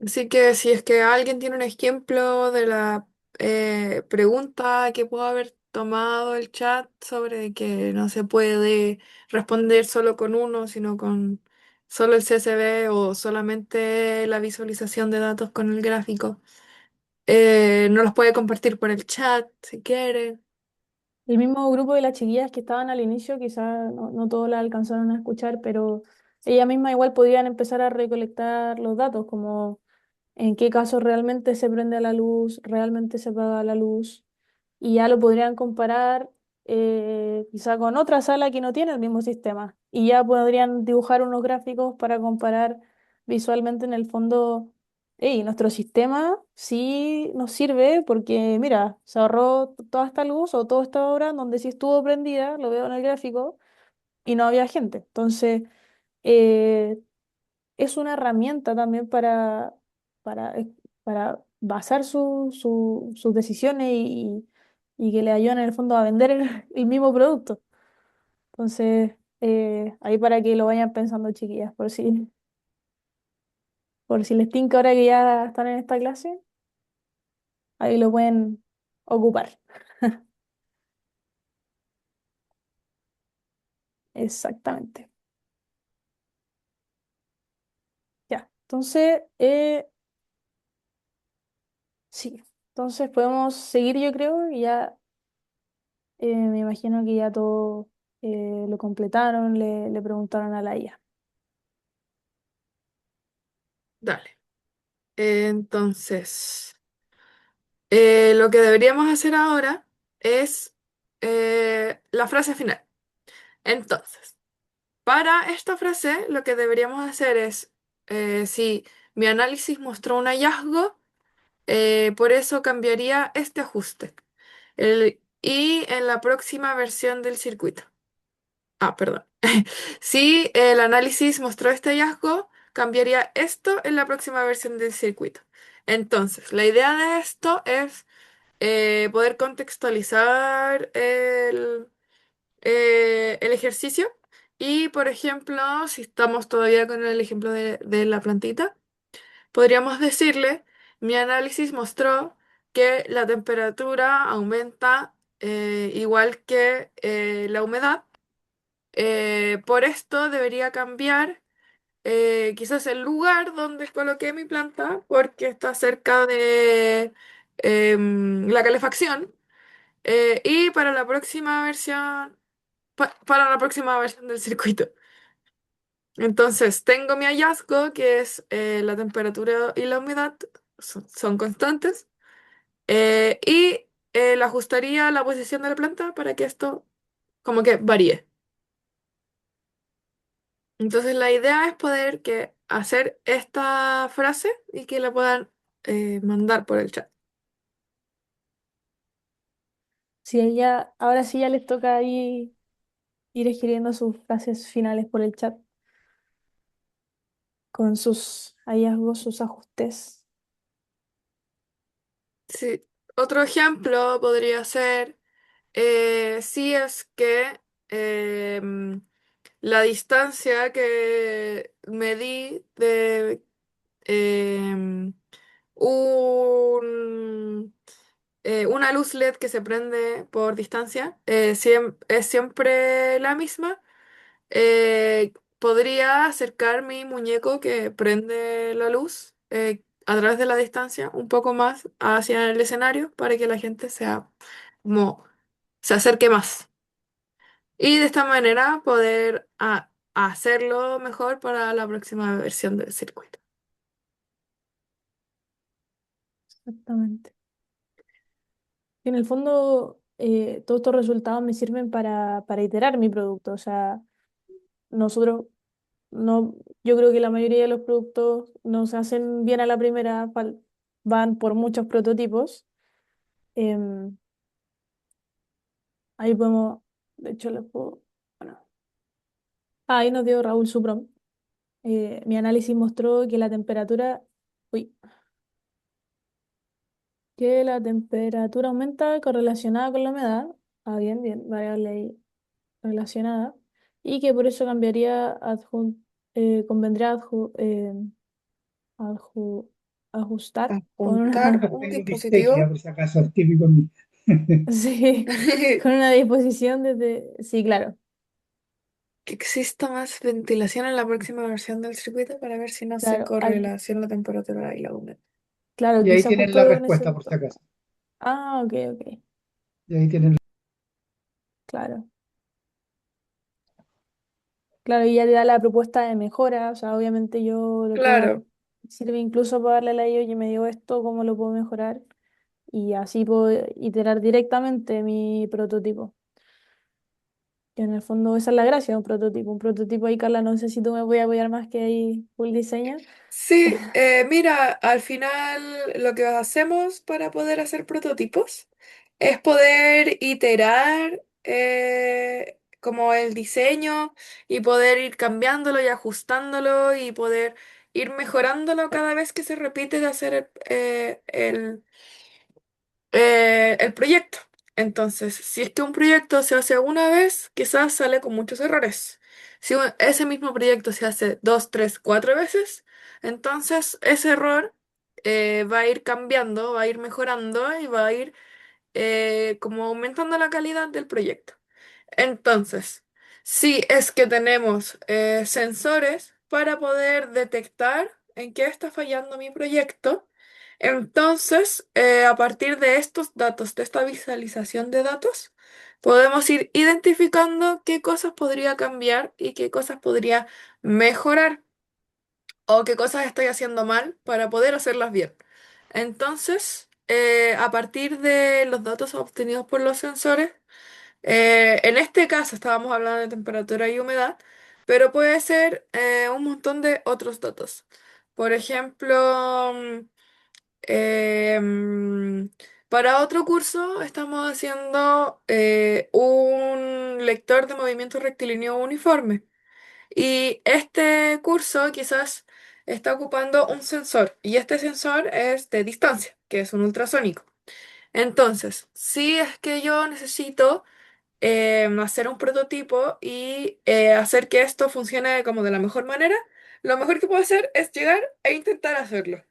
Así que si es que alguien tiene un ejemplo de la pregunta que pudo haber tomado el chat sobre que no se puede responder solo con uno, sino con solo el CSV o solamente la visualización de datos con el gráfico, nos los puede compartir por el chat si quiere. El mismo grupo de las chiquillas que estaban al inicio, quizás no todos la alcanzaron a escuchar, pero ella misma igual podían empezar a recolectar los datos, como en qué casos realmente se prende la luz, realmente se apaga la luz, y ya lo podrían comparar quizá con otra sala que no tiene el mismo sistema, y ya podrían dibujar unos gráficos para comparar visualmente en el fondo, hey, nuestro sistema sí nos sirve porque, mira, se ahorró toda esta luz o toda esta hora en donde sí estuvo prendida, lo veo en el gráfico, y no había gente. Entonces, eh, es una herramienta también para, eh, para basar sus decisiones y que le ayuden en el fondo a vender el mismo producto. Entonces, ahí para que lo vayan pensando, chiquillas, por si les tinca ahora que ya están en esta clase, ahí lo pueden ocupar. Exactamente. Ya. Entonces, sí. Entonces podemos seguir, yo creo, y ya me imagino que ya todo lo completaron, le preguntaron a la IA. Dale. Entonces, lo que deberíamos hacer ahora es la frase final. Entonces, para esta frase, lo que deberíamos hacer es, si mi análisis mostró un hallazgo, por eso cambiaría este ajuste. Y en la próxima versión del circuito. Ah, perdón. Si el análisis mostró este hallazgo, cambiaría esto en la próxima versión del circuito. Entonces, la idea de esto es poder contextualizar el ejercicio. Y, por ejemplo, si estamos todavía con el ejemplo de la plantita, podríamos decirle, mi análisis mostró que la temperatura aumenta igual que la humedad. Por esto debería cambiar quizás el lugar donde coloqué mi planta porque está cerca de la calefacción. Y para la próxima versión, para la próxima versión del circuito. Entonces, tengo mi hallazgo, que es la temperatura y la humedad son constantes. Y le ajustaría la posición de la planta para que esto como que varíe. Entonces, la idea es poder hacer esta frase y que la puedan mandar por el chat. Si ella, ahora sí ya les toca ahí ir escribiendo sus frases finales por el chat con sus hallazgos, sus ajustes. Sí. Otro ejemplo podría ser si es que la distancia que medí de em, un, una luz LED que se prende por distancia es siempre la misma. Podría acercar mi muñeco que prende la luz a través de la distancia un poco más hacia el escenario para que la gente como, se acerque más. Y de esta manera poder hacerlo mejor para la próxima versión del circuito. Exactamente. Y en el fondo, todos estos resultados me sirven para iterar mi producto. O sea, nosotros no, yo creo que la mayoría de los productos no se hacen bien a la primera, van por muchos prototipos. Em, ahí podemos, de hecho, les puedo, bueno, ahí nos dio Raúl su prompt. Mi análisis mostró que la temperatura, uy, que la temperatura aumenta correlacionada con la humedad. Ah, bien, bien, variable ahí relacionada. Y que por eso cambiaría, convendría adju- ajustar con Juntar una, un Tengo dislexia, dispositivo. por si acaso, es típico en mí. sí, con una disposición desde, sí, claro, Que exista más ventilación en la próxima versión del circuito para ver si no se claro, correlaciona la temperatura y la humedad. claro, Y ahí quizá tienen la justo en ese respuesta, por si punto. acaso. Ah, ok, ok, Y ahí tienen, claro. Claro, y ya te da la propuesta de mejora, o sea, obviamente yo le puedo, Claro. sirve incluso para darle a la IO, oye, me dio esto, ¿cómo lo puedo mejorar? Y así puedo iterar directamente mi prototipo. Que en el fondo esa es la gracia de un prototipo. Un prototipo ahí, Carla, no sé si tú me voy a apoyar más que ahí full diseño. Sí, mira, al final lo que hacemos para poder hacer prototipos es poder iterar como el diseño y poder ir cambiándolo y ajustándolo y poder ir mejorándolo cada vez que se repite de hacer el proyecto. Entonces, si es que un proyecto se hace una vez, quizás sale con muchos errores. Si ese mismo proyecto se hace dos, tres, cuatro veces, entonces ese error va a ir cambiando, va a ir mejorando y va a ir como aumentando la calidad del proyecto. Entonces, si es que tenemos sensores para poder detectar en qué está fallando mi proyecto, entonces a partir de estos datos, de esta visualización de datos, podemos ir identificando qué cosas podría cambiar y qué cosas podría mejorar o qué cosas estoy haciendo mal para poder hacerlas bien. Entonces, a partir de los datos obtenidos por los sensores, en este caso estábamos hablando de temperatura y humedad, pero puede ser un montón de otros datos. Por ejemplo, em, para otro curso estamos haciendo un lector de movimiento rectilíneo uniforme. Y este curso quizás está ocupando un sensor, y este sensor es de distancia, que es un ultrasónico. Entonces, si es que yo necesito hacer un prototipo y hacer que esto funcione como de la mejor manera, lo mejor que puedo hacer es llegar e intentar hacerlo.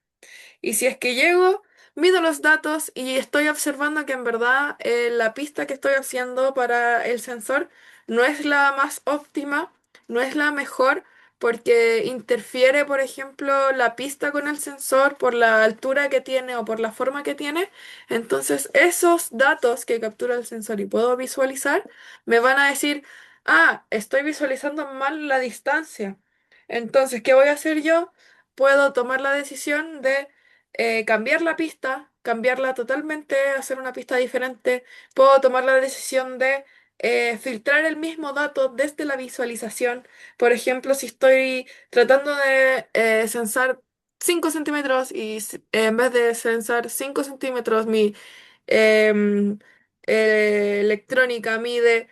Y si es que llego, mido los datos y estoy observando que en verdad la pista que estoy haciendo para el sensor no es la más óptima, no es la mejor, porque interfiere, por ejemplo, la pista con el sensor por la altura que tiene o por la forma que tiene. Entonces, esos datos que captura el sensor y puedo visualizar, me van a decir, ah, estoy visualizando mal la distancia. Entonces, ¿qué voy a hacer yo? Puedo tomar la decisión de cambiar la pista, cambiarla totalmente, hacer una pista diferente. Puedo tomar la decisión de filtrar el mismo dato desde la visualización. Por ejemplo, si estoy tratando de censar 5 centímetros y en vez de censar 5 centímetros, mi em, electrónica mide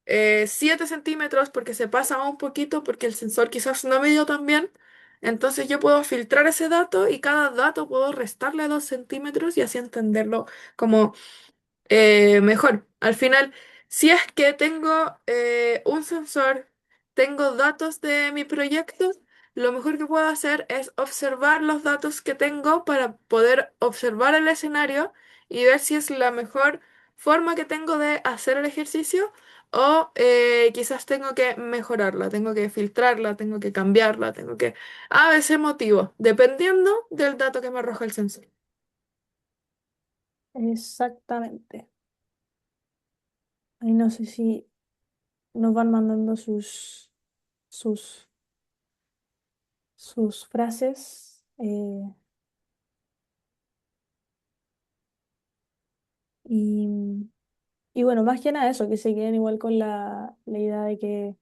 7 centímetros porque se pasa un poquito porque el sensor quizás no midió tan bien. Entonces yo puedo filtrar ese dato y cada dato puedo restarle 2 centímetros y así entenderlo como mejor. Al final, si es que tengo un sensor, tengo datos de mi proyecto, lo mejor que puedo hacer es observar los datos que tengo para poder observar el escenario y ver si es la mejor forma que tengo de hacer el ejercicio o quizás tengo que mejorarla, tengo que filtrarla, tengo que cambiarla, tengo que... A veces motivo, dependiendo del dato que me arroja el sensor. Exactamente. Ahí no sé si nos van mandando sus, sus frases. Y, y bueno, más que nada eso, que se queden igual con la idea de que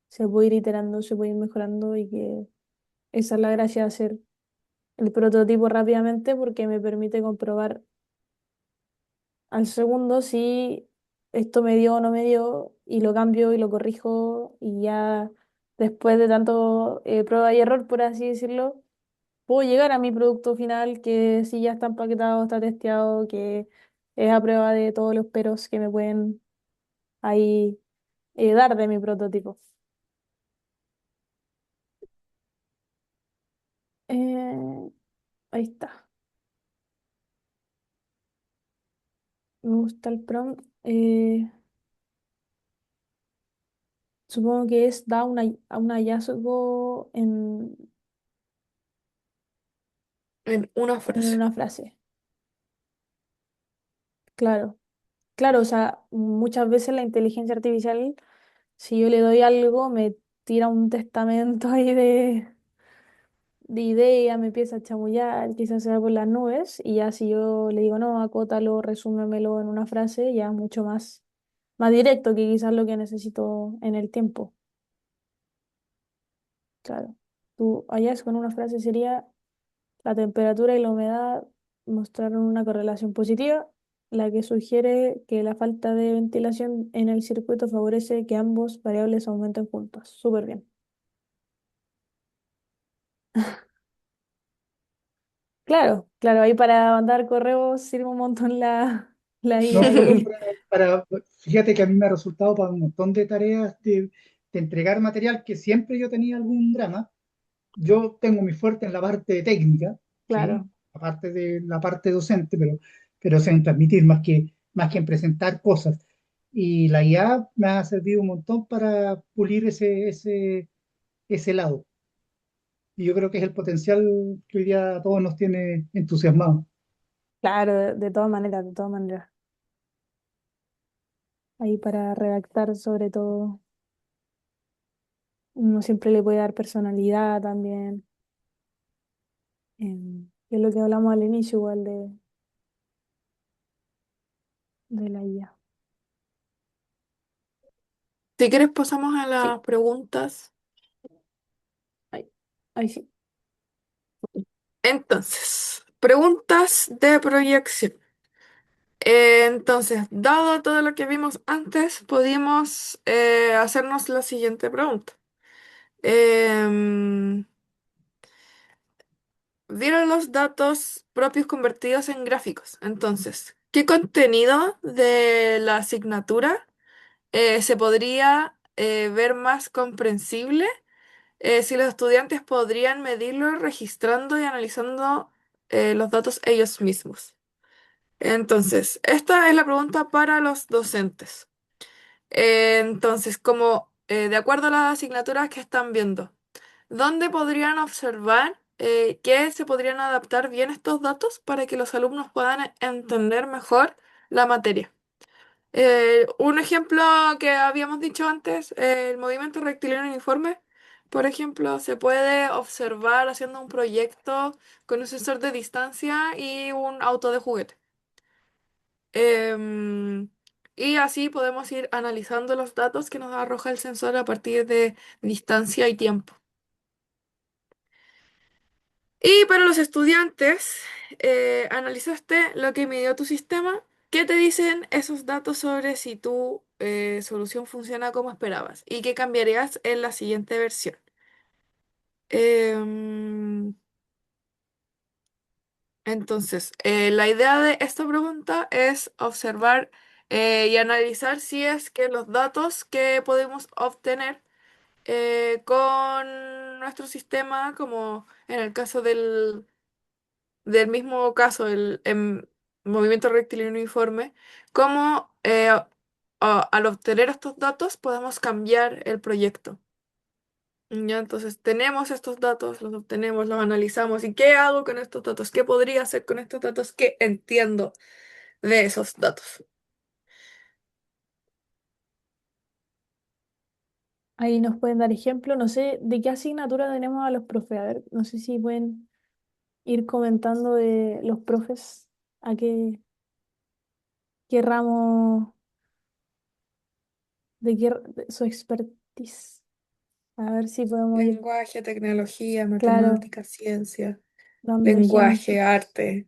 se puede ir iterando, se puede ir mejorando y que esa es la gracia de hacer el prototipo rápidamente porque me permite comprobar al segundo si esto me dio o no me dio y lo cambio y lo corrijo y ya después de tanto prueba y error, por así decirlo, puedo llegar a mi producto final que sí ya está empaquetado, está testeado, que es a prueba de todos los peros que me pueden ahí dar de mi prototipo. Eh, ahí está. Me gusta el prompt. Supongo que es da a un hallazgo En una en frase. una frase. Claro, claro, o sea, muchas veces la inteligencia artificial, si yo le doy algo, me tira un testamento ahí de idea, me empieza a chamullar, quizás se va por las nubes, y ya si yo le digo, no, acótalo, resúmemelo en una frase, ya mucho más directo que quizás lo que necesito en el tiempo. Claro. Tu hallazgo en una frase sería: la temperatura y la humedad mostraron una correlación positiva, la que sugiere que la falta de ventilación en el circuito favorece que ambos variables aumenten juntas. Súper bien. Claro, claro, ahí para mandar correos sirve un montón la No, IA también y fíjate que a mí me ha resultado para un montón de tareas de entregar material que siempre yo tenía algún drama. Yo tengo mi fuerte en la parte técnica, ¿sí? claro, Aparte de la parte docente, pero sé transmitir más que. más que en presentar cosas. Y la IA me ha servido un montón para pulir ese lado. Y yo creo que es el potencial que hoy día a todos nos tiene entusiasmados. Claro, de todas maneras, de todas maneras. Ahí para redactar sobre todo, uno siempre le puede dar personalidad también. Que es lo que hablamos al inicio igual de la IA. Si quieres, pasamos a Sí, las preguntas. ahí, ahí sí. Entonces, preguntas de proyección. Entonces, dado todo lo que vimos antes, podíamos hacernos la siguiente pregunta. Em, ¿Vieron los datos propios convertidos en gráficos? Entonces, ¿qué contenido de la asignatura se podría ver más comprensible si los estudiantes podrían medirlo registrando y analizando los datos ellos mismos? Entonces, esta es la pregunta para los docentes. Entonces, como de acuerdo a las asignaturas que están viendo, ¿dónde podrían observar que se podrían adaptar bien estos datos para que los alumnos puedan entender mejor la materia? Un ejemplo que habíamos dicho antes, el movimiento rectilíneo uniforme, por ejemplo, se puede observar haciendo un proyecto con un sensor de distancia y un auto de juguete. Em, y así podemos ir analizando los datos que nos arroja el sensor a partir de distancia y tiempo. Y para los estudiantes, analizaste lo que midió tu sistema. ¿Qué te dicen esos datos sobre si tu solución funciona como esperabas? ¿Y qué cambiarías en la siguiente versión? Em, entonces, la idea de esta pregunta es observar y analizar si es que los datos que podemos obtener con nuestro sistema, como en el caso del mismo caso, el movimiento rectilíneo uniforme, cómo al obtener estos datos podemos cambiar el proyecto. Ya, entonces tenemos estos datos, los obtenemos, los analizamos. ¿Y qué hago con estos datos? ¿Qué podría hacer con estos datos? ¿Qué entiendo de esos datos? Ahí nos pueden dar ejemplo. No sé de qué asignatura tenemos a los profes. A ver, no sé si pueden ir comentando de los profes a qué ramo, de su expertise. A ver si podemos ir, Lenguaje, tecnología, claro, matemática, ciencia, dando lenguaje, ejemplos. arte.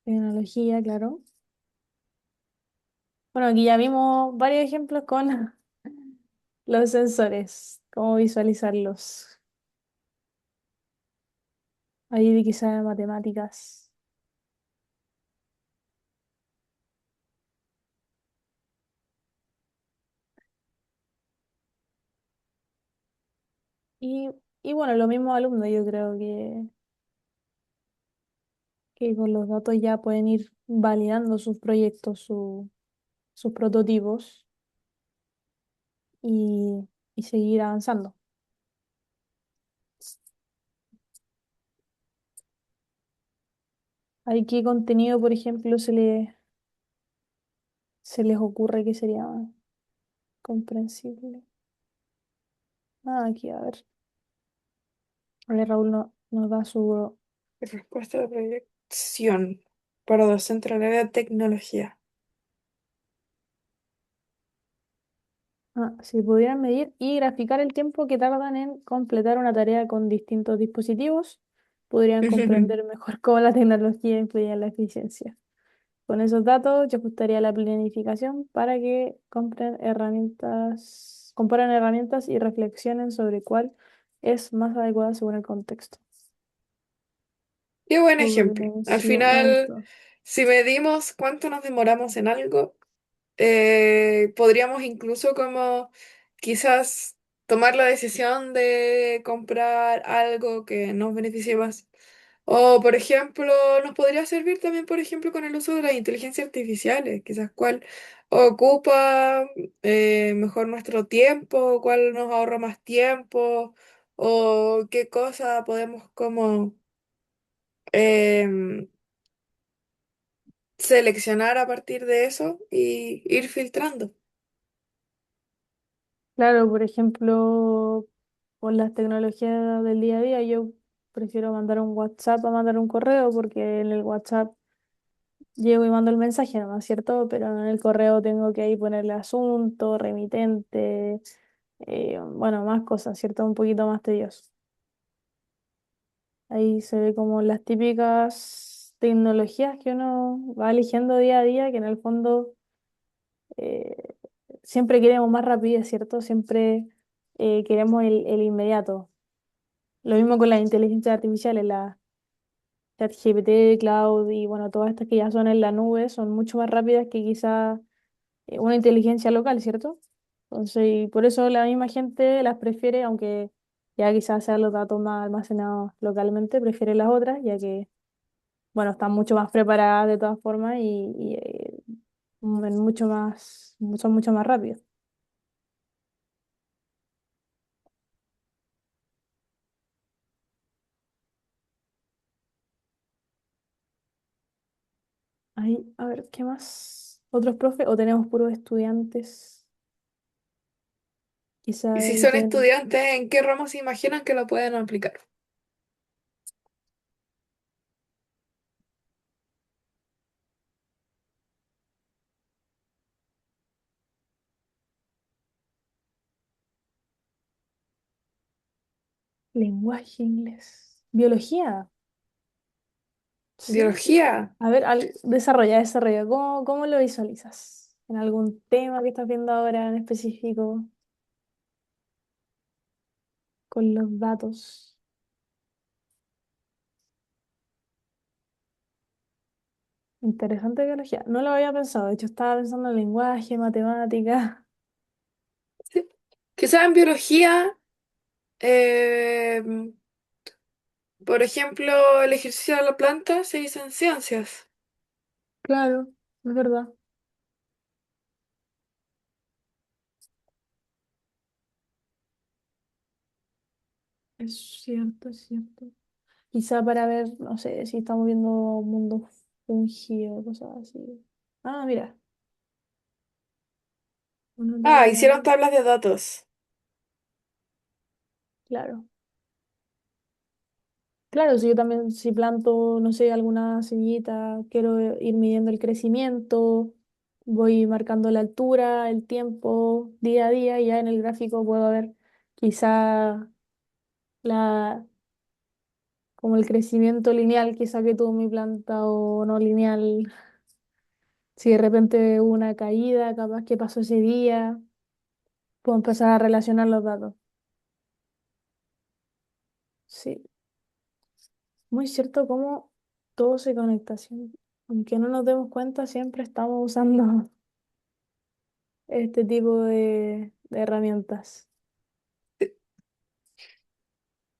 Tecnología, claro. Bueno, aquí ya vimos varios ejemplos con los sensores, cómo visualizarlos. Ahí vi quizá matemáticas. Y, y bueno, los mismos alumnos yo creo que con los datos ya pueden ir validando sus proyectos, sus prototipos y, y seguir avanzando. ¿Hay qué contenido, por ejemplo, se les ocurre que sería comprensible? Ah, aquí, a ver. A ver, Raúl nos da su... Respuesta de proyección para docente en el área de tecnología. Ah, si pudieran medir y graficar el tiempo que tardan en completar una tarea con distintos dispositivos, podrían comprender mejor cómo la tecnología influye en la eficiencia. Con esos datos, yo ajustaría la planificación para que comparen herramientas y reflexionen sobre cuál es más adecuada según el contexto. Qué buen ejemplo. Al Comprensión, me final, gustó. si medimos cuánto nos demoramos en algo, podríamos incluso como quizás tomar la decisión de comprar algo que nos beneficie más. O, por ejemplo, nos podría servir también, por ejemplo, con el uso de las inteligencias artificiales, quizás cuál ocupa mejor nuestro tiempo, cuál nos ahorra más tiempo, o qué cosa podemos como em, seleccionar a partir de eso y ir filtrando. Claro, por ejemplo, con las tecnologías del día a día, yo prefiero mandar un WhatsApp a mandar un correo porque en el WhatsApp llego y mando el mensaje, ¿no es cierto? Pero en el correo tengo que ahí ponerle asunto, remitente, bueno, más cosas, ¿cierto? Un poquito más tedioso. Ahí se ve como las típicas tecnologías que uno va eligiendo día a día, que en el fondo eh, siempre queremos más rapidez, ¿cierto? Siempre queremos el inmediato. Lo mismo con las inteligencias artificiales, la ChatGPT, Cloud y bueno, todas estas que ya son en la nube son mucho más rápidas que quizá una inteligencia local, ¿cierto? Entonces, y por eso la misma gente las prefiere, aunque ya quizás sean los datos más almacenados localmente, prefiere las otras, ya que, bueno, están mucho más preparadas de todas formas mucho más, son mucho más rápidos. Ahí, a ver, ¿qué más? ¿Otros profes o tenemos puros estudiantes? Quizá Y si ahí son tienen estudiantes, ¿en qué ramos se imaginan que lo pueden aplicar? lenguaje inglés. Biología. Sí. Biología. A ver, desarrolla. ¿Cómo lo visualizas? ¿En algún tema que estás viendo ahora en específico con los datos? Interesante biología. No lo había pensado. De hecho, estaba pensando en lenguaje, matemática. Sí. Quizás en biología, eh, por ejemplo, el ejercicio de la planta se dice en ciencias. Claro, es verdad. Es cierto, es cierto. Quizá para ver, no sé, si estamos viendo mundo fungi o cosas así. Ah, mira. Una Ah, tabla. hicieron tablas de datos. Claro. Claro, si yo también, si planto, no sé, alguna semillita, quiero ir midiendo el crecimiento, voy marcando la altura, el tiempo, día a día, y ya en el gráfico puedo ver quizá la, como el crecimiento lineal quizá que tuvo mi planta o no lineal, si de repente hubo una caída, capaz que pasó ese día, puedo empezar a relacionar los datos. Sí, muy cierto cómo todo se conecta, sí. Aunque no nos demos cuenta, siempre estamos usando este tipo de herramientas.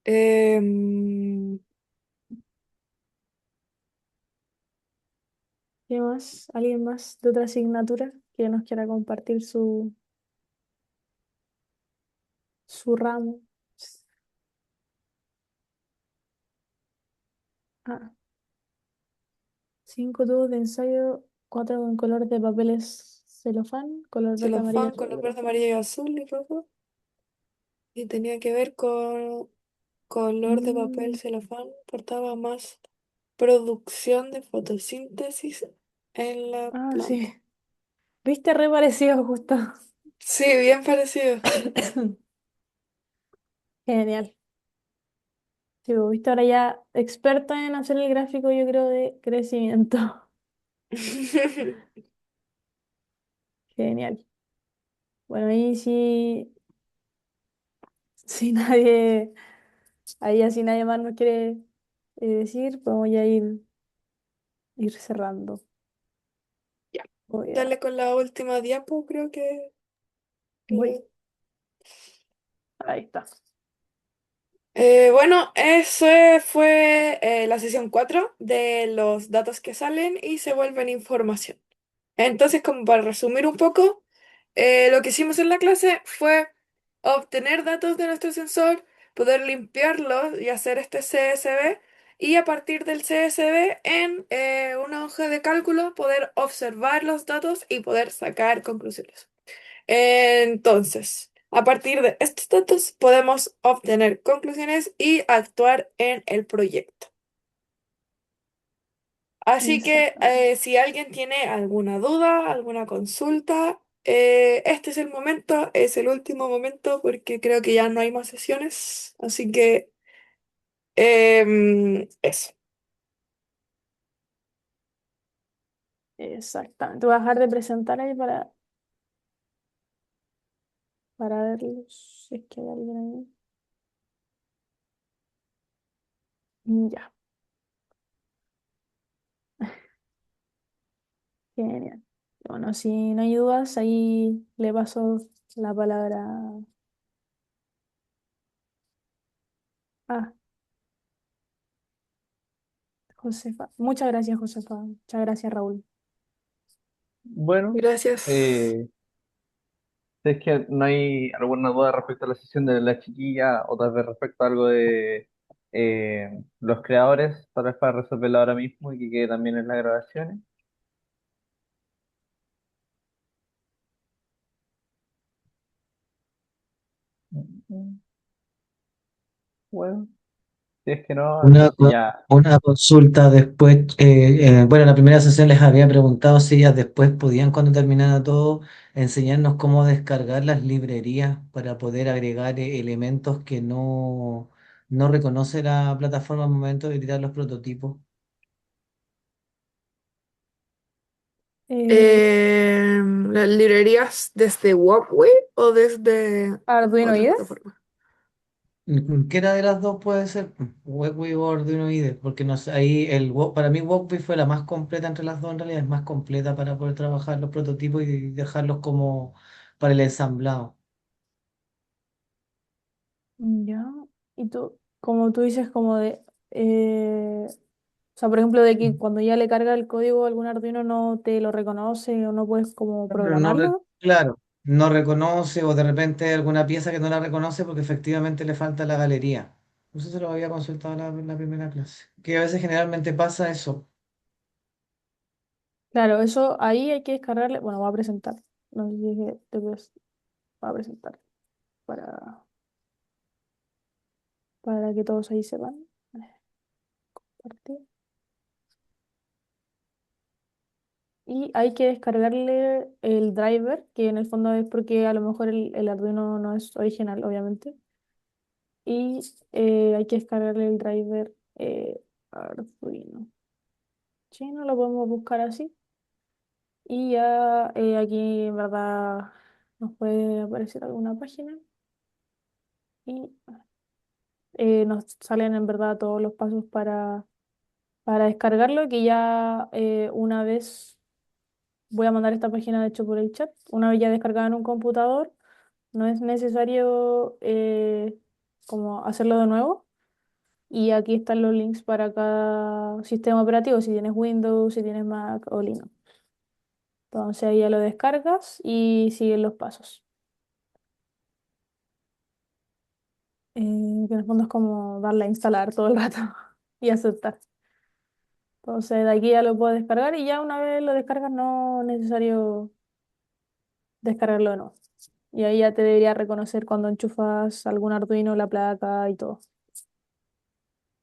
Em, ¿Qué más? ¿Alguien más de otra asignatura que nos quiera compartir su ramo? Ah, 5 tubos de ensayo, 4 con color de papeles celofán, color verde, amarillo, celofán azul y con rojo. verde, amarillo y azul y rojo. Y tenía que ver con color de papel Mm, celofán. Portaba más producción de fotosíntesis en la ah, planta. sí. ¿Viste? Re parecido justo. Sí, bien parecido. Genial. Sí, pues, viste, ahora ya experta en hacer el gráfico, yo creo, de crecimiento. Genial. Bueno, ahí sí, si nadie, ahí así nadie más nos quiere decir, podemos ya ir cerrando. Ya. Voy a- Dale con la última diapo, creo voy, que ahí está. Bueno, eso fue la sesión 4 de los datos que salen y se vuelven información. Entonces, como para resumir un poco, lo que hicimos en la clase fue obtener datos de nuestro sensor, poder limpiarlos y hacer este CSV, y a partir del CSV en una hoja de cálculo poder observar los datos y poder sacar conclusiones. Entonces, a partir de estos datos podemos obtener conclusiones y actuar en el proyecto. Así que Exactamente. si alguien tiene alguna duda, alguna consulta, este es el momento, es el último momento porque creo que ya no hay más sesiones. Así que eso. Exactamente. Voy a dejar de presentar ahí para verlos. Si es que hay alguien ahí. Ya, genial. Bueno, si no hay dudas, ahí le paso la palabra a Josefa. Muchas gracias, Josefa. Muchas gracias, Raúl. Bueno, Gracias. eh, si es que no hay alguna duda respecto a la sesión de la chiquilla o tal vez respecto a algo de los creadores, tal vez para resolverlo ahora mismo y que quede también en las grabaciones. Mm, Bueno, si es que no, Una, entonces ya. una consulta después, bueno, en la primera sesión les había preguntado si ellas después podían, cuando terminara todo, enseñarnos cómo descargar las librerías para poder agregar elementos que no reconoce la plataforma al momento de tirar los prototipos. Eh, ¿Las librerías desde Walkway o desde Arduino otra IDE. plataforma? Cualquiera de las dos puede ser, Webway o Arduino IDE, porque no sé, ahí para mí Webway fue la más completa entre las dos, en realidad es más completa para poder trabajar los prototipos y dejarlos como para el ensamblado. Ya. Y tú, como tú dices, como de, o sea, por ejemplo, de que cuando ya le carga el código a algún Arduino no te lo reconoce o no puedes como Claro, no programarlo. claro, no reconoce o de repente hay alguna pieza que no la reconoce porque efectivamente le falta la galería. Eso se lo había consultado en la primera clase. Que a veces generalmente pasa eso. Claro, eso ahí hay que descargarle. Bueno, voy a presentar. No sé si dije, voy a presentar para, para que todos ahí sepan. Compartir. Y hay que descargarle el driver, que en el fondo es porque a lo mejor el Arduino no es original, obviamente. Y hay que descargarle el driver Arduino. Sí, no lo podemos buscar así. Y ya aquí en verdad nos puede aparecer alguna página y nos salen en verdad todos los pasos para descargarlo, que ya una vez voy a mandar esta página de hecho por el chat. Una vez ya descargada en un computador, no es necesario como hacerlo de nuevo. Y aquí están los links para cada sistema operativo, si tienes Windows, si tienes Mac o Linux. Entonces ahí ya lo descargas y siguen los pasos. Que en el fondo es como darle a instalar todo el rato y aceptar. Entonces de aquí ya lo puedes descargar y ya una vez lo descargas no es necesario descargarlo de nuevo. Y ahí ya te debería reconocer cuando enchufas algún Arduino, la placa y todo.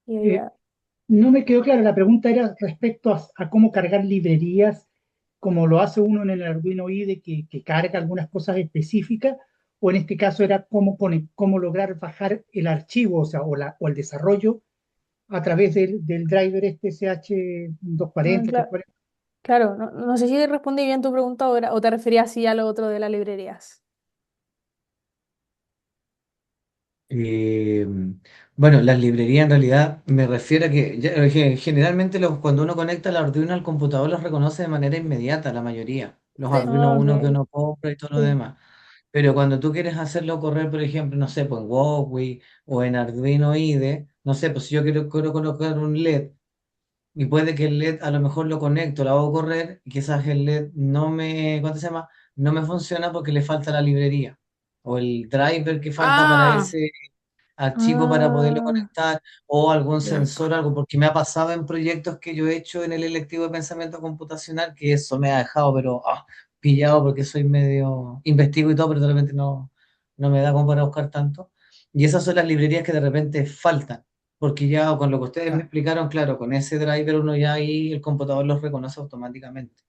Y ahí Eh, ya. no me quedó clara, la pregunta era respecto a cómo cargar librerías, como lo hace uno en el Arduino IDE, que carga algunas cosas específicas, o en este caso era cómo lograr bajar el archivo, o sea, o el desarrollo a través del driver este Ah, SH240, claro, 340. claro, no sé si respondí bien tu pregunta ahora o te referías así a lo otro de las librerías. Eh, bueno, las librerías en realidad me refiero a que generalmente cuando uno conecta el Arduino al computador los reconoce de manera inmediata, la mayoría. Los Sí, Arduino no, uno que que uno compra y todo lo sí. demás. Pero cuando tú quieres hacerlo correr, por ejemplo, no sé, pues en Walkway o en Arduino IDE, no sé, pues si yo quiero colocar un LED y puede que el LED a lo mejor lo conecto, lo hago correr y quizás el LED no me, ¿cuánto se llama? No me funciona porque le falta la librería o el driver que falta para Ah, ese archivo para poderlo Ah, conectar o algún ya. sensor, algo, porque me ha pasado en proyectos que yo he hecho en el electivo de pensamiento computacional que eso me ha dejado, pero pillado porque soy medio investigo y todo, pero de repente no me da como para buscar tanto. Y esas son las librerías que de repente faltan, porque ya con lo que ustedes me Ya. explicaron, claro, con ese driver uno ya ahí el computador los reconoce automáticamente,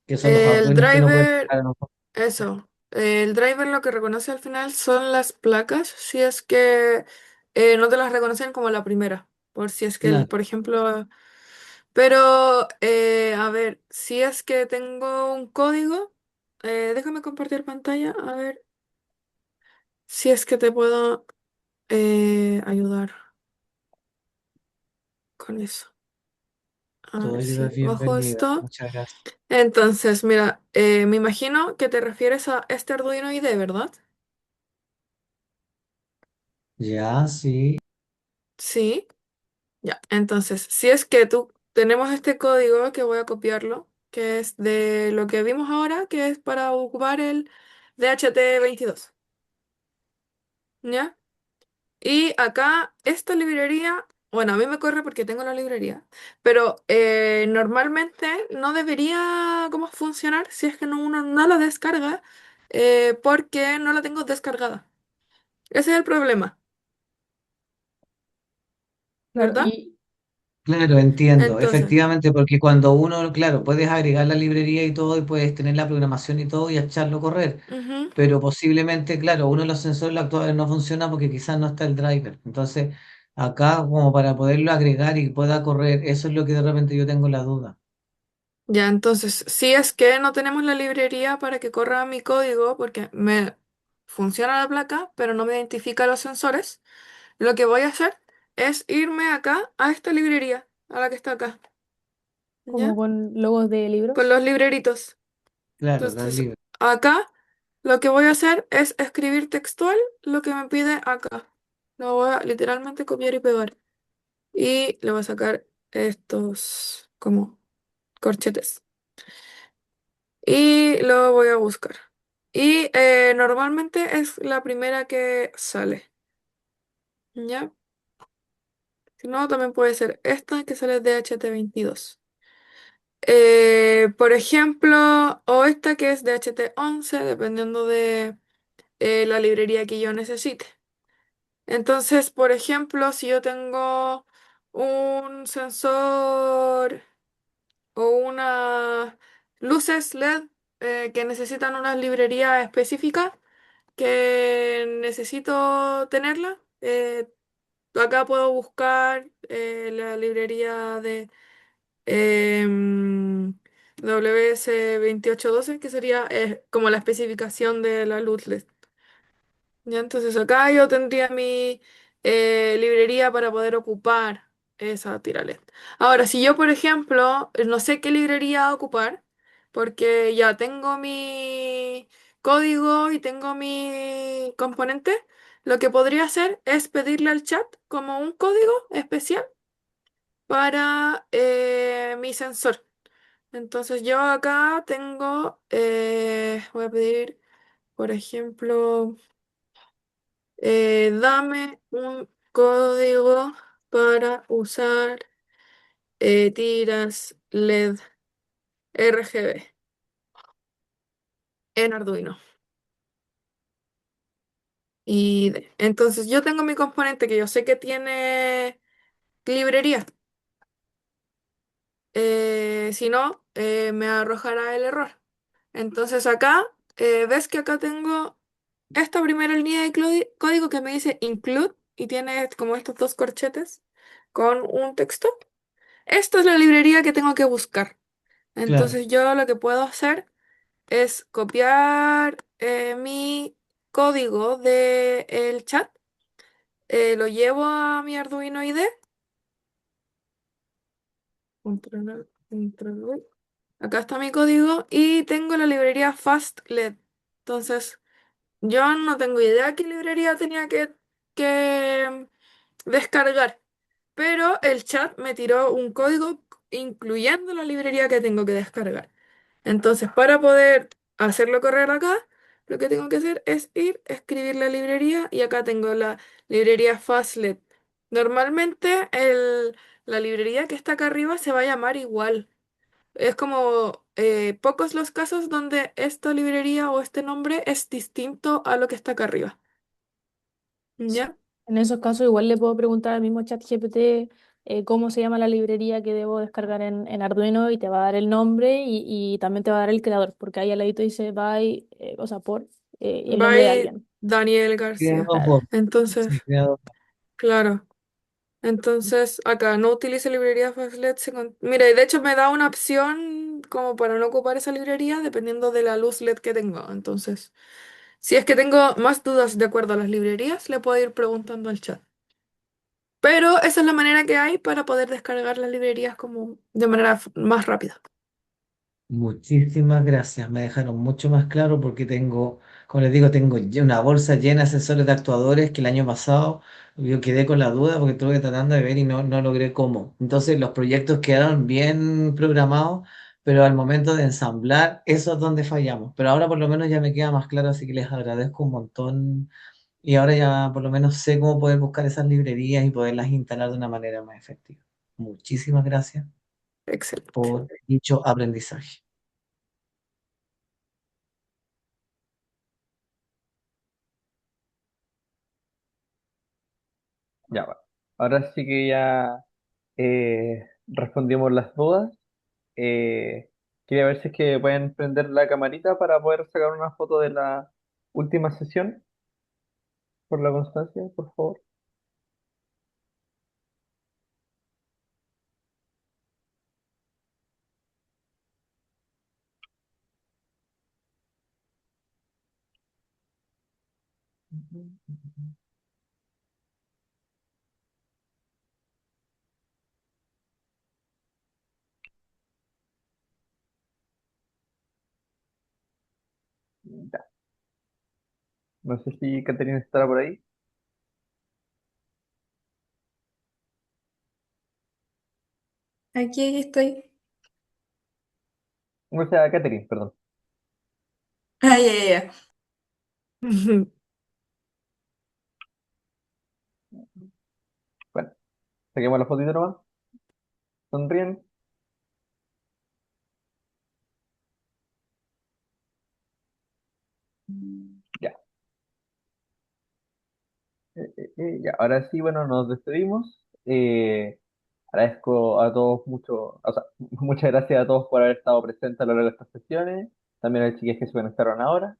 que son los El Arduinos que uno puede driver, sacar a lo mejor. eso. El driver lo que reconoce al final son las placas, si es que no te las reconocen como la primera. Por si es que, Claro, por ejemplo. Pero, a ver, si es que tengo un código, déjame compartir pantalla, a ver si es que te puedo ayudar con eso. A todo ver ayuda si es bajo bienvenida. esto. Muchas gracias. Entonces, mira, me imagino que te refieres a este Arduino IDE, ¿verdad? Ya, sí. Sí, ya. Entonces, si es que tú tenemos este código que voy a copiarlo, que es de lo que vimos ahora, que es para ocupar el DHT22. ¿Ya? Y acá, esta librería, bueno, a mí me corre porque tengo la librería, pero normalmente no debería como funcionar si es que uno no la descarga, porque no la tengo descargada. Ese es el problema, claro, ¿verdad? Claro, entiendo, Entonces, efectivamente, porque cuando uno, claro, puedes agregar la librería y todo y puedes tener la programación y todo y echarlo a correr, ujú, pero posiblemente, claro, uno de los sensores actuales no funciona porque quizás no está el driver. Entonces, acá como para poderlo agregar y pueda correr, eso es lo que de repente yo tengo la duda. ya, entonces, si es que no tenemos la librería para que corra mi código, porque me funciona la placa, pero no me identifica los sensores, lo que voy a hacer es irme acá a esta librería, a la que está acá. como ¿Ya? con logos de Con libros. los libreritos. Claro, los Entonces, libres. acá lo que voy a hacer es escribir textual lo que me pide acá. Lo voy a literalmente copiar y pegar. Y le voy a sacar estos como corchetes. Y lo voy a buscar. Y normalmente es la primera que sale. ¿Ya? Si no, también puede ser esta que sale de HT22. Por ejemplo, o esta que es de HT11, dependiendo de la librería que yo necesite. Entonces, por ejemplo, si yo tengo un sensor o unas luces LED que necesitan una librería específica que necesito tenerla, acá puedo buscar la librería de WS2812, que sería como la especificación de la luz LED. Ya, entonces acá yo tendría mi librería para poder ocupar esa tira LED. Ahora, si yo, por ejemplo, no sé qué librería ocupar, porque ya tengo mi código y tengo mi componente, lo que podría hacer es pedirle al chat como un código especial para mi sensor. Entonces yo acá tengo, voy a pedir, por ejemplo, dame un código para usar tiras LED RGB en Arduino. Entonces yo tengo mi componente que yo sé que tiene librería. Si no, me arrojará el error. Entonces acá, ves que acá tengo esta primera línea de código que me dice include y tiene como estos dos corchetes con un texto. Esta es la librería que tengo que buscar. Claro. Entonces yo lo que puedo hacer es copiar mi código del chat, lo llevo a mi Arduino IDE. Control V. Acá está mi código y tengo la librería FastLED. Entonces yo no tengo idea qué librería tenía que descargar, pero el chat me tiró un código incluyendo la librería que tengo que descargar. Entonces, para poder hacerlo correr acá, lo que tengo que hacer es ir, escribir la librería y acá tengo la librería Fastlet. Normalmente la librería que está acá arriba se va a llamar igual. Es como pocos los casos donde esta librería o este nombre es distinto a lo que está acá arriba. Sí. ¿Ya? En esos casos igual le puedo preguntar al mismo ChatGPT cómo se llama la librería que debo descargar en Arduino y te va a dar el nombre y también te va a dar el creador, porque ahí al ladito dice by, o sea, por, y el nombre de By alguien. Daniel García. Creado por, Entonces, sí, creado claro. Entonces, acá no utilice librería Fastlet. Mira, y de hecho me da una opción como para no ocupar esa librería dependiendo de la luz LED que tengo. Entonces, si es que tengo más dudas de acuerdo a las librerías, le puedo ir preguntando al chat. Pero esa es la manera que hay para poder descargar las librerías como de manera más rápida. Muchísimas gracias, me dejaron mucho más claro porque tengo, como les digo, tengo una bolsa llena de sensores de actuadores que el año pasado yo quedé con la duda porque estuve tratando de ver y no logré cómo. Entonces los proyectos quedaron bien programados, pero al momento de ensamblar, eso es donde fallamos. Pero ahora por lo menos ya me queda más claro, así que les agradezco un montón y ahora ya por lo menos sé cómo poder buscar esas librerías y poderlas instalar de una manera más efectiva. Muchísimas gracias Excelente. por dicho aprendizaje. Ya va. Ahora sí que ya respondimos las dudas. Quería ver si es que pueden prender la camarita para poder sacar una foto de la última sesión, por la constancia, por favor. Ya. No sé si Caterina estará por ahí. Aquí estoy. O sea, Catherine, perdón. Ah, ya, ya, ya. Bueno, saquemos la fotito nomás. Sonríen. Ya. Ya. Ahora sí, bueno, nos despedimos. Agradezco a todos mucho, o sea, muchas gracias a todos por haber estado presentes a lo largo de estas sesiones. También a las chiquillas que se conectaron ahora.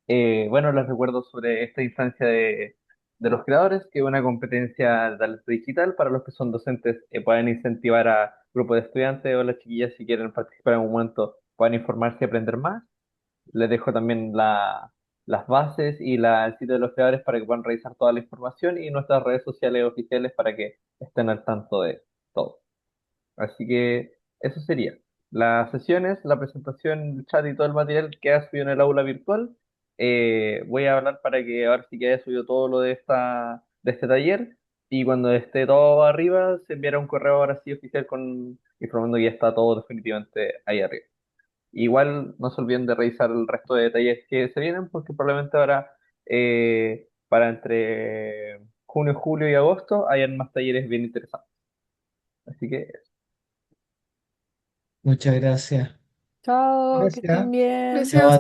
Bueno, les recuerdo sobre esta instancia de los creadores, que es una competencia de talento digital para los que son docentes, pueden incentivar a grupos de estudiantes o las chiquillas si quieren participar en un momento, pueden informarse y aprender más. Les dejo también las bases y el sitio de los creadores para que puedan revisar toda la información y nuestras redes sociales oficiales para que estén al tanto de todo. Así que eso sería. Las sesiones, la presentación, el chat y todo el material que ha subido en el aula virtual. Voy a hablar para que ahora sí que haya subido todo lo de este taller y cuando esté todo arriba se enviará un correo ahora sí oficial informando que ya está todo definitivamente ahí arriba. Igual no se olviden de revisar el resto de detalles que se vienen porque probablemente ahora para entre junio, julio y agosto hayan más talleres bien interesantes. Así que Muchas gracias. Chao, que Gracias. estén bien. Chao Gracias. a